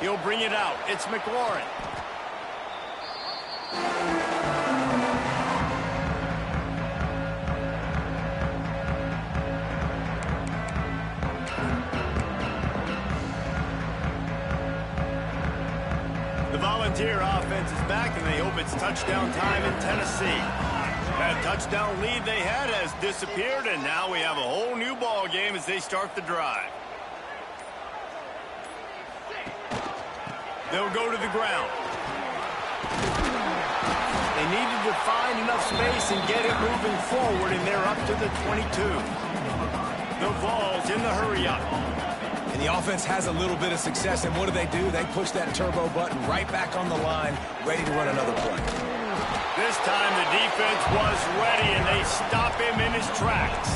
He'll bring it out. It's McLaurin. The Volunteer offense is back, and they hope it's touchdown time in Tennessee. That touchdown lead they had has disappeared, and now we have a whole new ball game as they start the drive. They'll go to the ground. They needed to find enough space and get it moving forward, and they're up to the 22. The Vols in the hurry-up. And the offense has a little bit of success, and what do? They push that turbo button right back on the line, ready to run another play. This time the defense was ready, and they stop him in his tracks.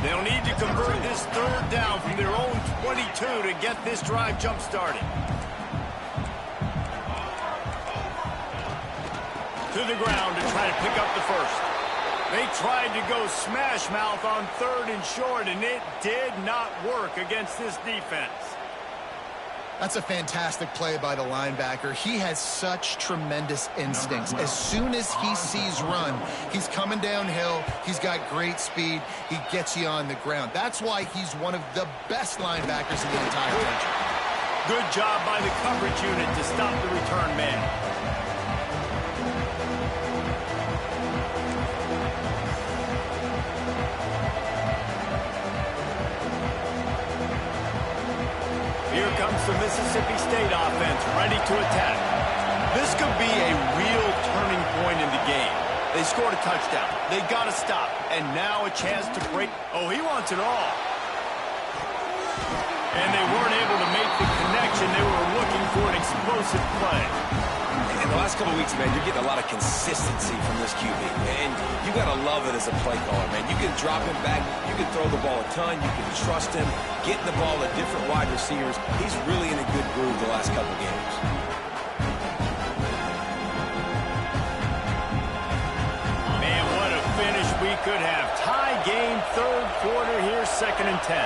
They'll need to convert this third down from their own 22 to get this drive jump-started. To the ground to try to pick up the first. They tried to go smash mouth on third and short, and it did not work against this defense. That's a fantastic play by the linebacker. He has such tremendous instincts. As soon as he sees run, he's coming downhill. He's got great speed. He gets you on the ground. That's why he's one of the best linebackers in the entire country. Good job by the coverage unit to stop the return man. Here comes the Mississippi State offense, ready to attack. This could be a real turning point in the game. They scored a touchdown. They got to stop. And now a chance to break. Oh, he wants it all. And they weren't able to make the connection. They were looking for an explosive play. In the last couple of weeks, man, you're getting a lot of consistency from this QB. And you got to love it as a play caller, man. You can drop him back. You can throw the ball a ton. You can trust him. Getting the ball to different wide receivers. He's really in a good groove the last couple games. Man, what a finish we could have. Tie game, third quarter here, 2nd and 10.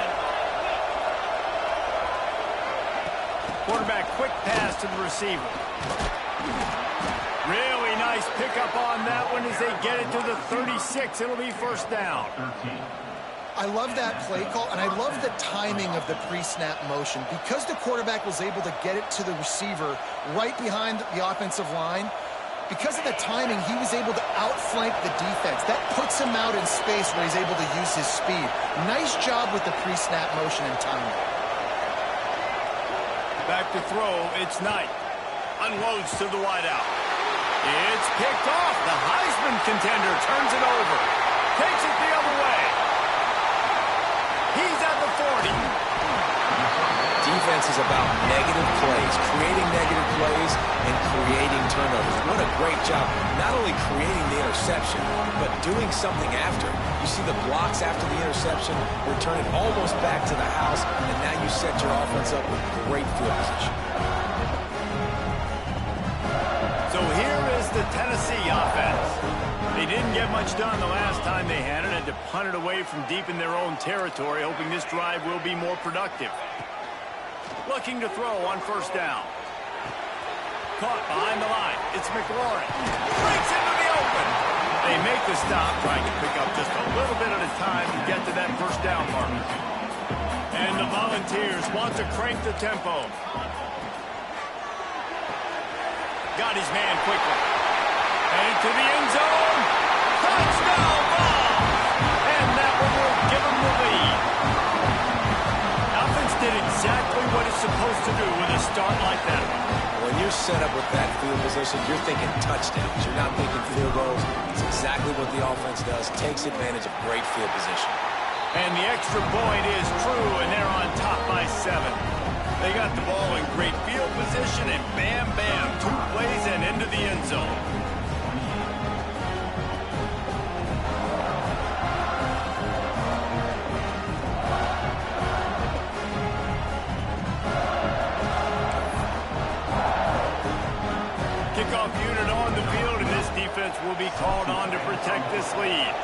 Quarterback, quick pass to the receiver. Really nice pickup on that one as they get it to the 36. It'll be first down. I love that play call, and I love the timing of the pre-snap motion. Because the quarterback was able to get it to the receiver right behind the offensive line, because of the timing, he was able to outflank the defense. That puts him out in space where he's able to use his speed. Nice job with the pre-snap motion and timing. Back to throw, it's Knight. Unloads to the wideout. It's picked off. The Heisman contender turns it over. Takes it the other way. He's at the 40. Defense is about negative plays, creating negative plays and creating turnovers. What a great job. Not only creating the interception, but doing something after. You see the blocks after the interception, return it almost back to the house, and now you set your offense up with great field position. So here is the Tennessee offense. They didn't get much done the last time they had it. Had to punt it away from deep in their own territory, hoping this drive will be more productive. Looking to throw on first down. Caught behind the line. It's McLaurin. Breaks into the open. They make the stop, trying to pick up just a little bit at a time to get to that first down marker. And the Volunteers want to crank the tempo. Got his man quickly. And to the end zone. Touchdown ball. And that one will give him the lead. Offense did exactly what it's supposed to do with a start like that. When you're set up with that field position, you're thinking touchdowns. You're not thinking field goals. It's exactly what the offense does. Takes advantage of great field position. And the extra point is true, and they're on top by 7. They got the ball in great field position, and bam, bam, 2 plays and into the end zone. Kickoff unit on the field, and this defense will be called on to protect this lead.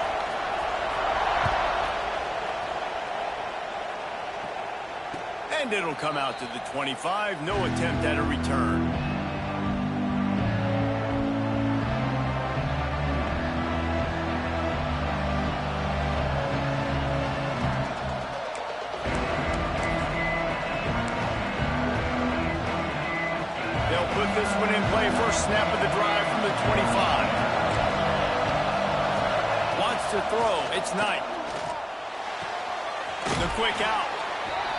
And it'll come out to the 25. No attempt at a return. They'll put this one in play. First snap of the drive from the 25. Wants to throw. It's Knight. The quick out.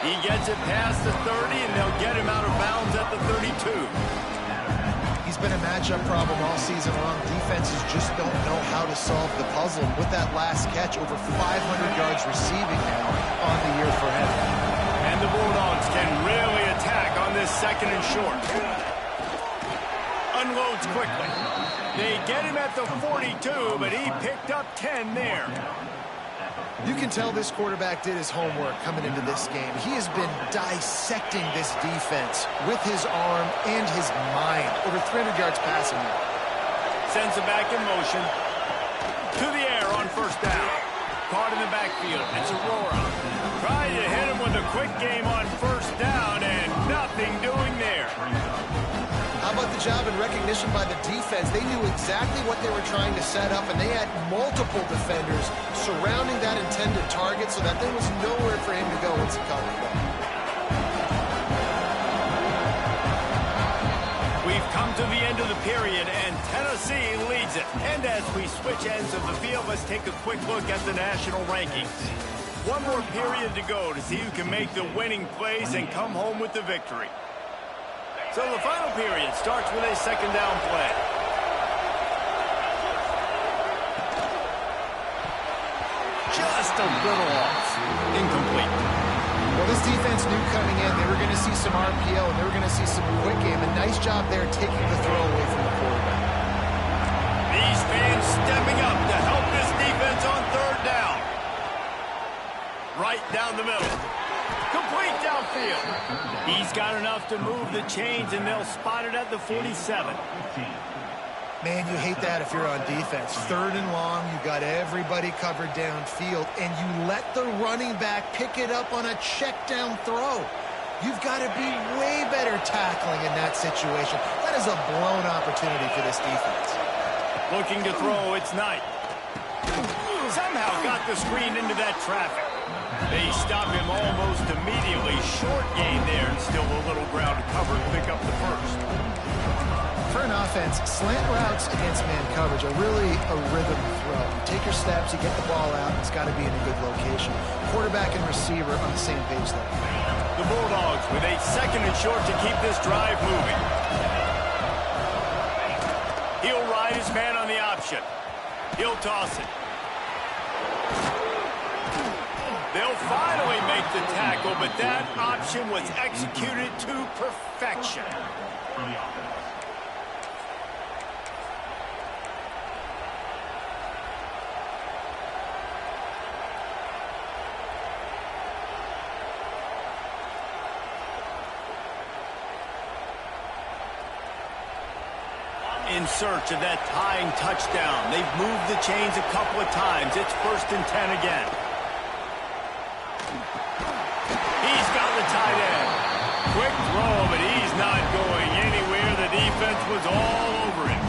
He gets it past the 30, and they'll get him out of bounds at the 32. He's been a matchup problem all season long. Defenses just don't know how to solve the puzzle. With that last catch, over 500 yards receiving now on the year for him. And the Bulldogs can really attack on this 2nd and short. Unloads quickly. They get him at the 42, but he picked up 10 there. You can tell this quarterback did his homework coming into this game. He has been dissecting this defense with his arm and his mind. Over 300 yards passing now. Sends it back in motion. To the air on first down. caught in the backfield. It's Aurora. Trying to hit him with a quick game on first down, and nothing doing there. How about the job and recognition by the defense? They knew exactly what they were trying to set up, and they had multiple defenders surrounding that intended target so that there was nowhere for him to go once he caught the ball. We've come to the end of the period, and Tennessee leads it. And as we switch ends of the field, let's take a quick look at the national rankings. One more period to go to see who can make the winning plays and come home with the victory. So the final period starts with a second down play. Just a little off. Incomplete. Well, this defense knew coming in they were going to see some RPO and they were going to see some quick game. A nice job there taking the throw away from the quarterback. These fans stepping up to help this defense on third down. Right down the middle. Complete downfield. He's got enough to move the chains, and they'll spot it at the 47. Man, you hate that if you're on defense. Third and long, you've got everybody covered downfield, and you let the running back pick it up on a check down throw. You've got to be way better tackling in that situation. That is a blown opportunity for this defense. Looking to throw, it's Knight. Somehow got the screen into that traffic. They stop him almost immediately. Short gain there, and still a little ground to cover to pick up the first. For an offense, slant routes against man coverage are really a rhythm throw. You take your steps, you get the ball out, it's got to be in a good location. Quarterback and receiver on the same page there. The Bulldogs with a second and short to keep this drive moving. He'll ride his man on the option. He'll toss it. They'll finally make the tackle, but that option was executed to perfection. In search of that tying touchdown. They've moved the chains a couple of times. It's 1st and 10 again. He's got the tight end. Quick throw, but he's not going anywhere. The defense was all over him.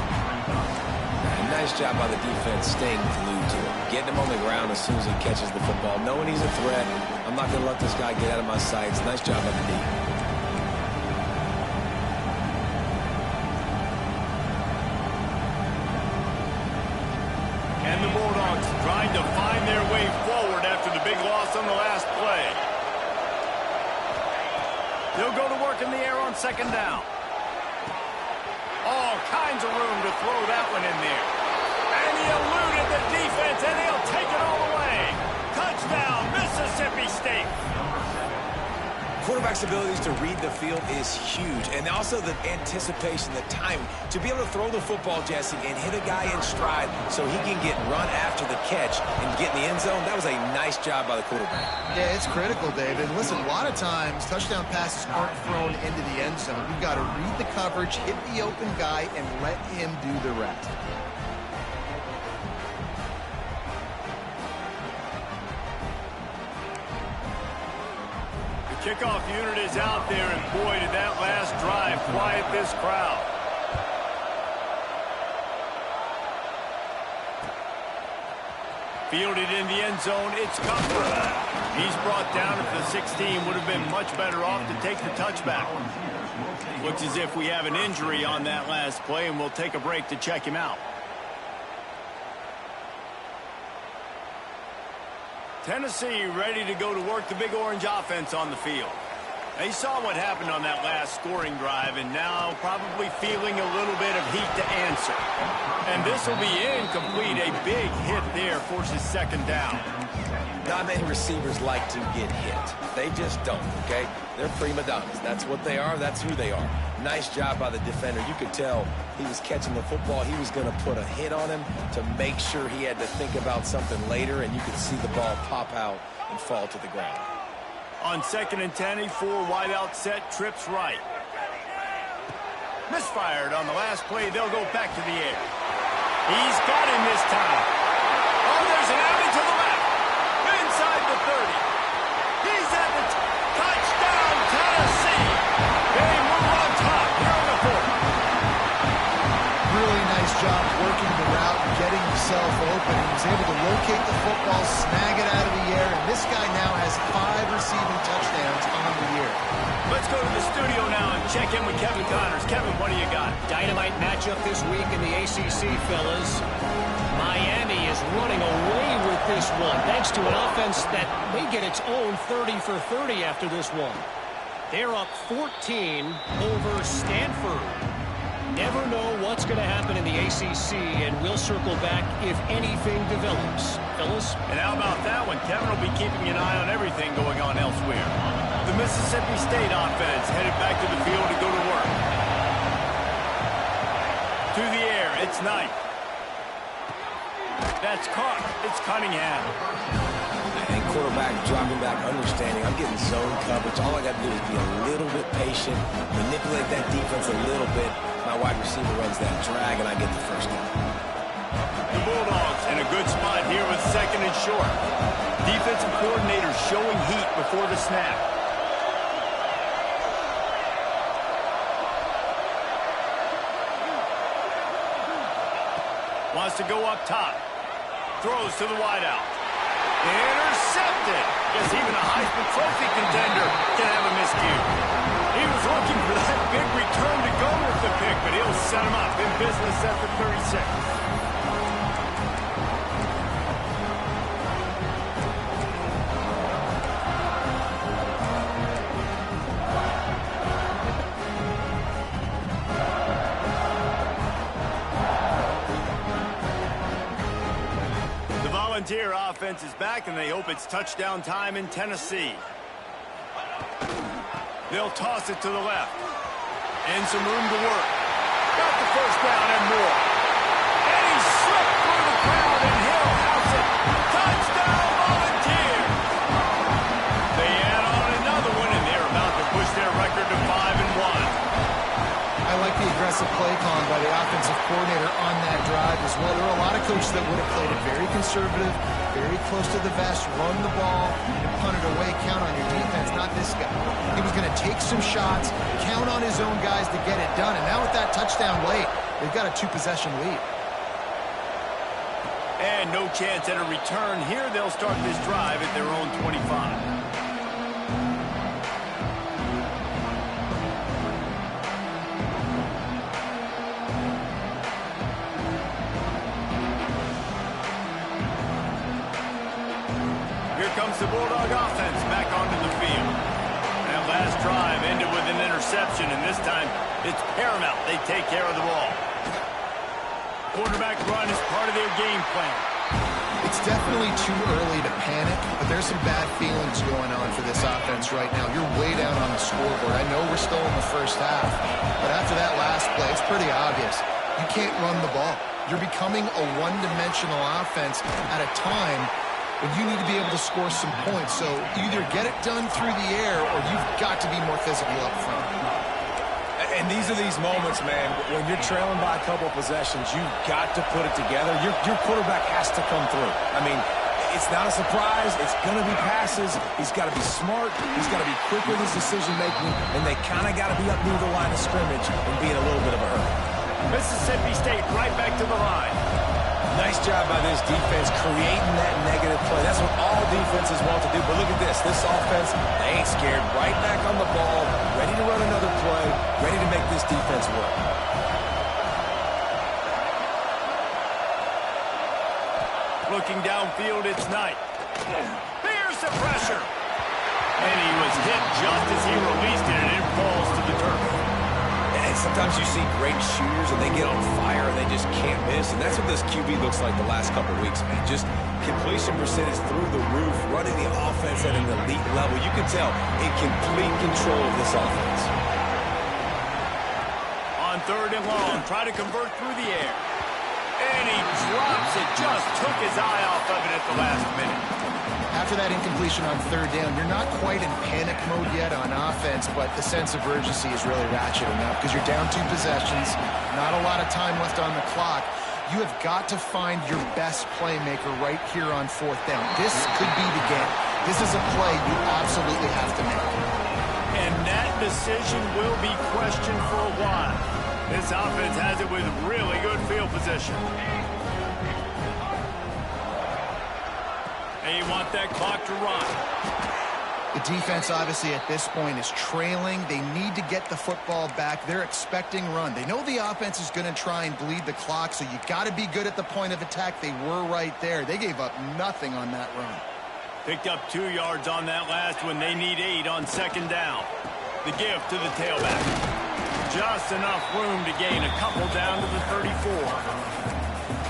Nice job by the defense staying glued to him. Getting him on the ground as soon as he catches the football. Knowing he's a threat. I'm not going to let this guy get out of my sights. Nice job by the D. And the Bulldogs trying to find their way forward after the big loss on the last play. They'll go to work in the air on second down. All kinds of room to throw that one in there. And he eluded the defense, and he'll take it all away. Touchdown, Mississippi State. Quarterback's abilities to read the field is huge, and also the anticipation, the time to be able to throw the football, Jesse, and hit a guy in stride so he can get run after the catch and get in the end zone. That was a nice job by the quarterback. Yeah, it's critical, David. Listen, a lot of times touchdown passes aren't thrown into the end zone. You've got to read the coverage, hit the open guy, and let him do the rest. Kickoff unit is out there, and boy, did that last drive quiet this crowd. Fielded in the end zone, it's Cutler. He's brought down at the 16, would have been much better off to take the touchback. Looks as if we have an injury on that last play, and we'll take a break to check him out. Tennessee ready to go to work the Big Orange offense on the field. They saw what happened on that last scoring drive, and now probably feeling a little bit of heat to answer. And this will be incomplete. A big hit there forces second down. Not many receivers like to get hit. They just don't, okay? They're prima donnas. That's what they are. That's who they are. Nice job by the defender. You could tell he was catching the football. He was going to put a hit on him to make sure he had to think about something later, and you could see the ball pop out and fall to the ground. On 2nd and 10, a 4 wideout set, trips right. Misfired on the last play. They'll go back to the air. He's got him this time. Oh, there's an outing to the left. 30. He's at the touchdown, Tennessee. They move on top here in the fourth. Really nice job working the route and getting himself open. He was able to locate the football, snag it out of the air, and this guy now has 5 receiving touchdowns on the year. Let's go to the studio now and check in with Kevin Connors. Kevin, what do you got? Dynamite matchup this week in the ACC, fellas. Miami is running away with this one, thanks to an offense that may get its own 30 for 30 after this one. They're up 14 over Stanford. Never know what's going to happen in the ACC, and we'll circle back if anything develops. Fellas? And how about that one? Kevin will be keeping an eye on everything going on elsewhere. The Mississippi State offense headed back to the field to go to work. To the air, it's Knight. That's caught. It's Cunningham. And quarterback dropping back, understanding I'm getting zone coverage. All I got to do is be a little bit patient, manipulate that defense a little bit. My wide receiver runs that drag, and I get the first down. The Bulldogs in a good spot here with 2nd and short. Defensive coordinator showing heat before the snap. Wants to go up top. Throws to the wideout. Intercepted. Guess even a Heisman Trophy contender can have a miscue. He was looking for that big return to go with the pick, but he'll set him up in business at the 36. Volunteer offense is back, and they hope it's touchdown time in Tennessee. They'll toss it to the left. And some room to work. Got the first down and more. And he slipped through the crowd, and Hill house it. Touchdown, Volunteer! They add on another one, and they're about to push their record to 5-1. I like the aggressive play calling by the offensive coordinator on that drive as well. There are a lot of coaches that would have played it very conservative, very close to the vest, run the ball, and punt it away, count on your defense, not this guy. He was going to take some shots, count on his own guys to get it done, and now with that touchdown late, they've got a 2-possession lead. And no chance at a return here. They'll start this drive at their own 25. Comes the Bulldog offense back onto the field. That last drive ended with an interception, and this time it's paramount they take care of the ball. Quarterback run is part of their game plan. It's definitely too early to panic, but there's some bad feelings going on for this offense right now. You're way down on the scoreboard. I know we're still in the first half, but after that last play, it's pretty obvious. You can't run the ball. You're becoming a one-dimensional offense at a time when you need to be able to score some points. So either get it done through the air or you've got to be more physical up front. And these are these moments, man, when you're trailing by a couple of possessions, you've got to put it together. Your quarterback has to come through. I mean, it's not a surprise. It's going to be passes. He's got to be smart. He's got to be quick with his decision-making, and they kind of got to be up near the line of scrimmage and be in a little bit of a hurry. Mississippi State right back to the line. Nice job by this defense creating that negative play. That's what all defenses want to do. But look at this. This offense, they ain't scared. Right back on the ball, ready to run another play, ready to make this defense work. Looking downfield, it's Knight. Here's the pressure. And he was hit just as he released it, and it falls to the turf. And sometimes you see great shooters, and they get on fire, and they just can't miss. And that's what this QB looks like the last couple weeks, man. Just completion percentage through the roof, running the offense at an elite level. You can tell in complete control of this offense. On 3rd and long, try to convert through the air. And he drops it. Just took his eye off of it at the last minute. After that incompletion on 3rd down, you're not quite in panic mode yet on offense, but the sense of urgency is really ratcheting up because you're down 2 possessions, not a lot of time left on the clock. You have got to find your best playmaker right here on 4th down. This could be the game. This is a play you absolutely have to make. And that decision will be questioned for a while. This offense has it with really good field position. They want that clock to run. The defense, obviously, at this point is trailing. They need to get the football back. They're expecting run. They know the offense is going to try and bleed the clock, so you got to be good at the point of attack. They were right there. They gave up nothing on that run. Picked up 2 yards on that last one. They need 8 on 2nd down. The give to the tailback. Just enough room to gain a couple down to the 34.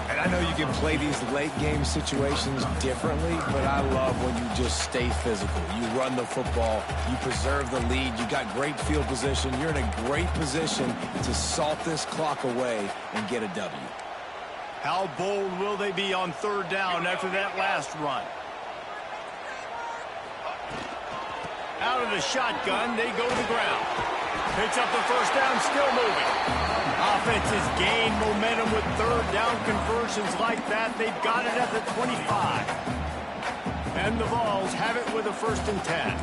And I know you can play these late-game situations differently, but I love when you just stay physical. You run the football, you preserve the lead, you got great field position, you're in a great position to salt this clock away and get a W. How bold will they be on 3rd down after that last run? Out of the shotgun, they go to the ground. Picks up the 1st down, still moving. Offenses gain momentum with 3rd down conversions like that. They've got it at the 25. And the Vols have it with a 1st and 10.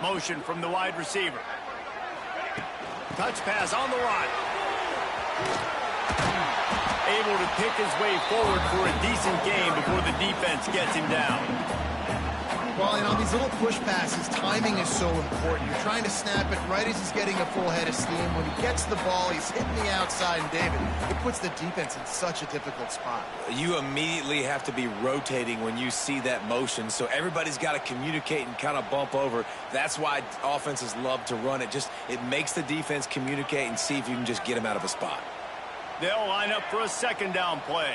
Motion from the wide receiver. Touch pass on the run. Able to pick his way forward for a decent gain before the defense gets him down. Well, and on these little push passes, timing is so important. You're trying to snap it right as he's getting a full head of steam. When he gets the ball, he's hitting the outside, and David, it puts the defense in such a difficult spot. You immediately have to be rotating when you see that motion, so everybody's got to communicate and kind of bump over. That's why offenses love to run it. It makes the defense communicate and see if you can just get him out of a spot. They'll line up for a 2nd down play.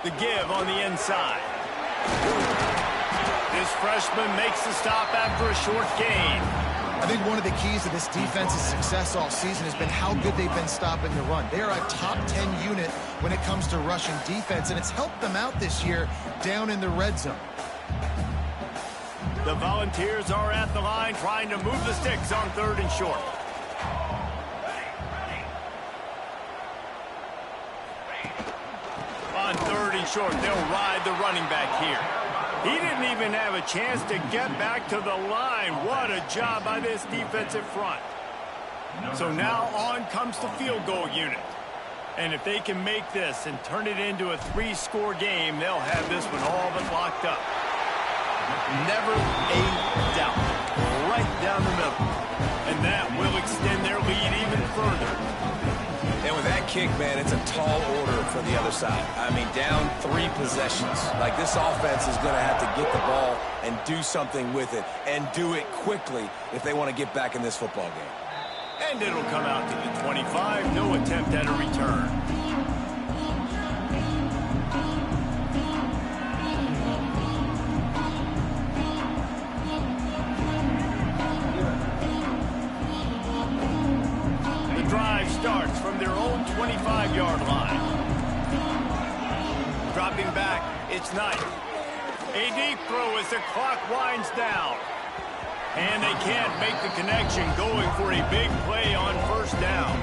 The give on the inside. This freshman makes the stop after a short gain. I think one of the keys to this defense's success all season has been how good they've been stopping the run. They are a top 10 unit when it comes to rushing defense, and it's helped them out this year down in the red zone. The Volunteers are at the line trying to move the sticks on 3rd and short. On 3rd and short, they'll ride the running back here. He didn't even have a chance to get back to the line. What a job by this defensive front. So now on comes the field goal unit. And if they can make this and turn it into a 3-score game, they'll have this one all but locked up. Never a doubt. Right down the middle. And that will extend their lead even further. And with that kick, man, it's a tall order for the other side. I mean, down 3 possessions. Like, this offense is going to have to get the ball and do something with it, and do it quickly if they want to get back in this football game. And it'll come out to the 25. No attempt at a return. Starts from their own 25-yard line. Dropping back, it's Knight. A deep throw as the clock winds down. And they can't make the connection, going for a big play on 1st down.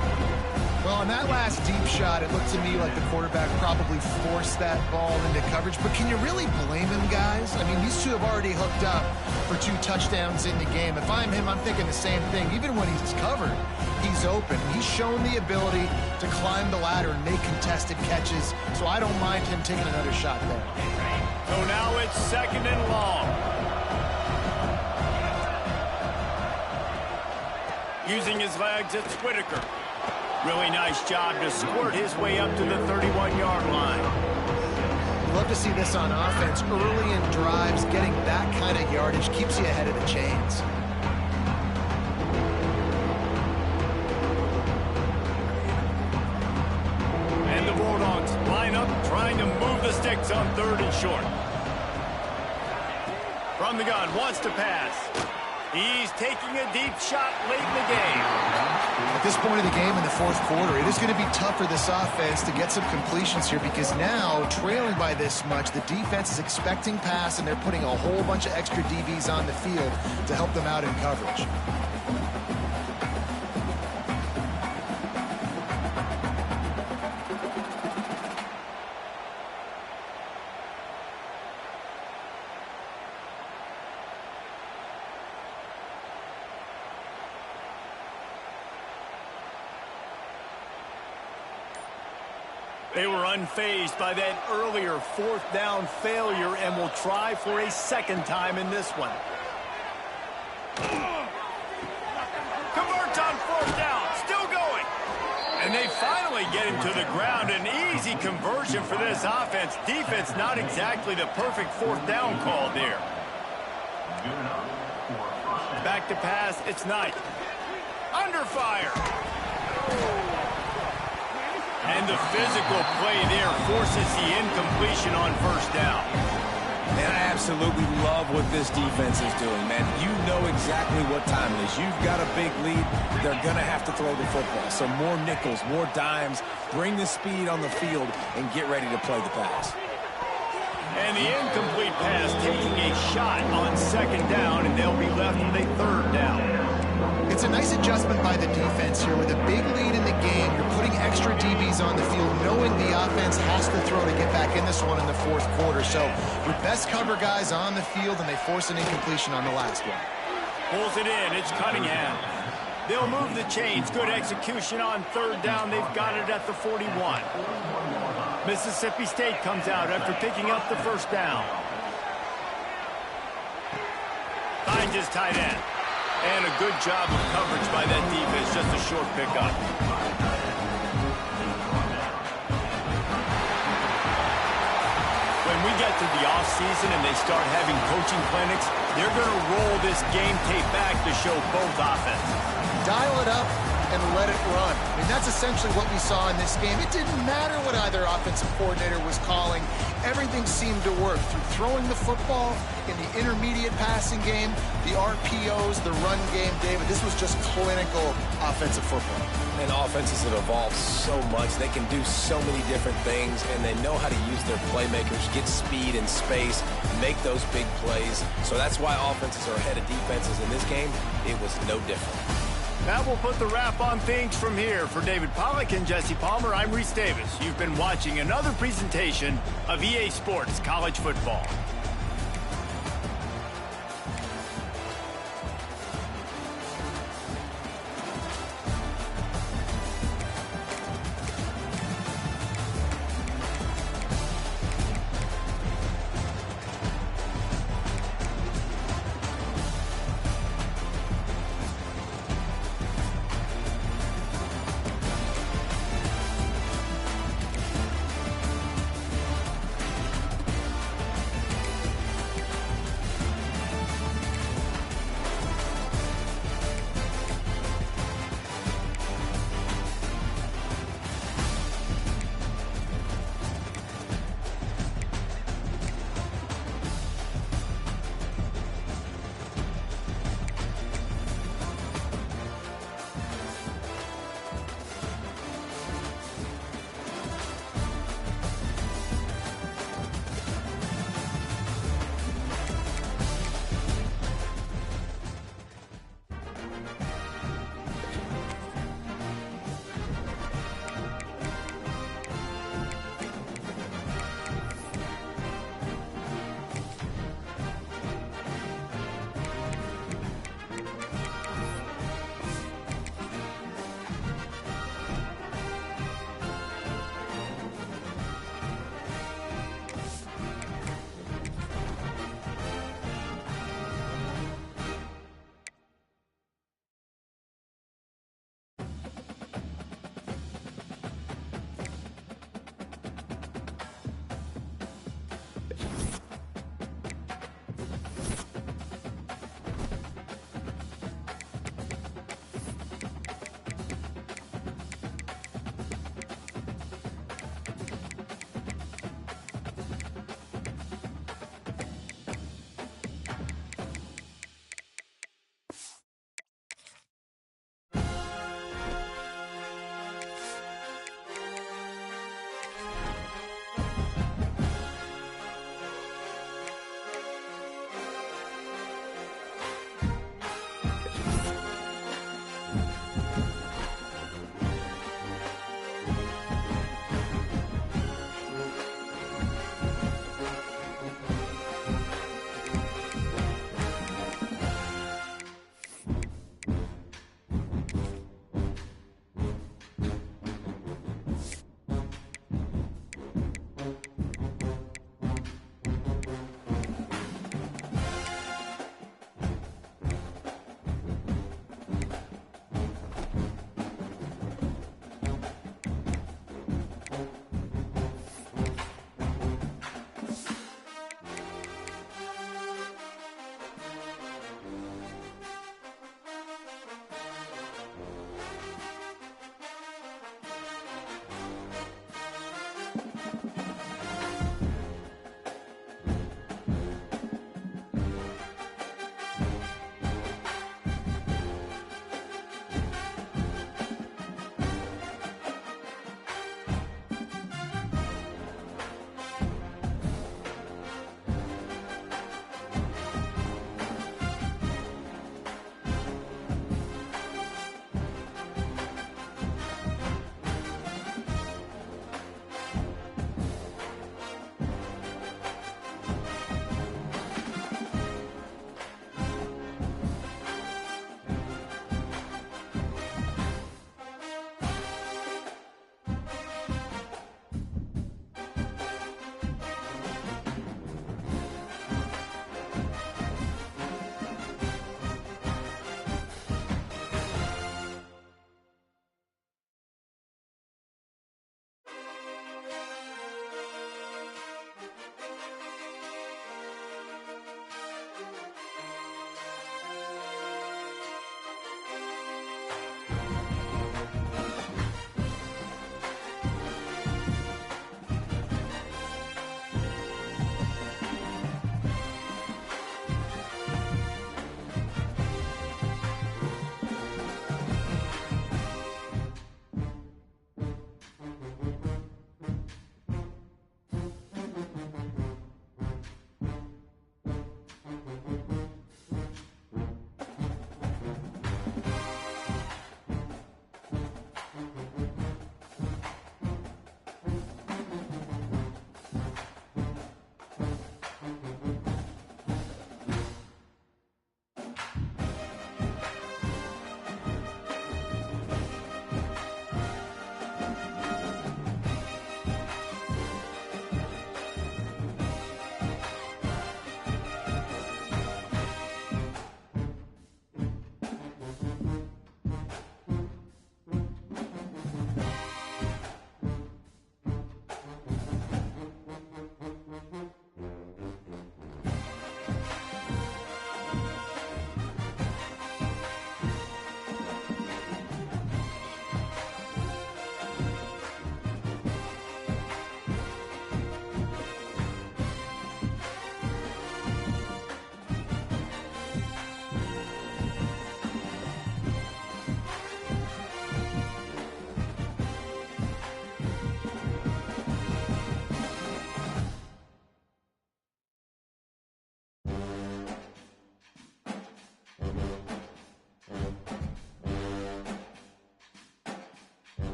Well, on that last deep shot, it looked to me like the quarterback probably forced that ball into coverage. But can you really blame him, guys? I mean, these two have already hooked up for 2 touchdowns in the game. If I'm him, I'm thinking the same thing. Even when he's covered, he's open. He's shown the ability to climb the ladder and make contested catches, so I don't mind him taking another shot there. So now it's 2nd and long. Using his legs, it's Whitaker. Really nice job to squirt his way up to the 31-yard line. You love to see this on offense. Early in drives, getting that kind of yardage keeps you ahead of the chains. And the Bulldogs line up, trying to move the sticks on 3rd and short. From the gun, wants to pass. He's taking a deep shot late in the game. At this point of the game in the fourth quarter, it is going to be tough for this offense to get some completions here because now, trailing by this much, the defense is expecting pass, and they're putting a whole bunch of extra DBs on the field to help them out in coverage. They were unfazed by that earlier fourth down failure and will try for a second time in this one. Converts on fourth down, still going. And they finally get him to the ground. An easy conversion for this offense. Defense not exactly the perfect fourth down call there. Back to pass, it's Knight. Under fire. And the physical play there forces the incompletion on first down. Man, I absolutely love what this defense is doing, man. You know exactly what time it is. You've got a big lead. They're going to have to throw the football. So more nickels, more dimes. Bring the speed on the field and get ready to play the pass. And the incomplete pass taking a shot on second down, and they'll be left with a third down. It's a nice adjustment by the defense here. With a big lead in the game, you're putting extra DBs on the field, knowing the offense has to throw to get back in this one in the fourth quarter. So with best cover guys on the field, and they force an incompletion on the last one. Pulls it in. It's Cunningham. They'll move the chains. Good execution on third down. They've got it at the 41. Mississippi State comes out after picking up the first down. Finds his tight end. And a good job of coverage by that defense. Just a short pickup. When we get to the offseason and they start having coaching clinics, they're going to roll this game tape back to show both offenses. Dial it up and let it run. I mean, that's essentially what we saw in this game. It didn't matter what either offensive coordinator was calling. Everything seemed to work through throwing the football in the intermediate passing game, the RPOs, the run game. David, this was just clinical offensive football. And offenses have evolved so much. They can do so many different things, and they know how to use their playmakers, get speed and space, make those big plays. So that's why offenses are ahead of defenses in this game. It was no different. That will put the wrap on things from here. For David Pollack and Jesse Palmer, I'm Reese Davis. You've been watching another presentation of EA Sports College Football.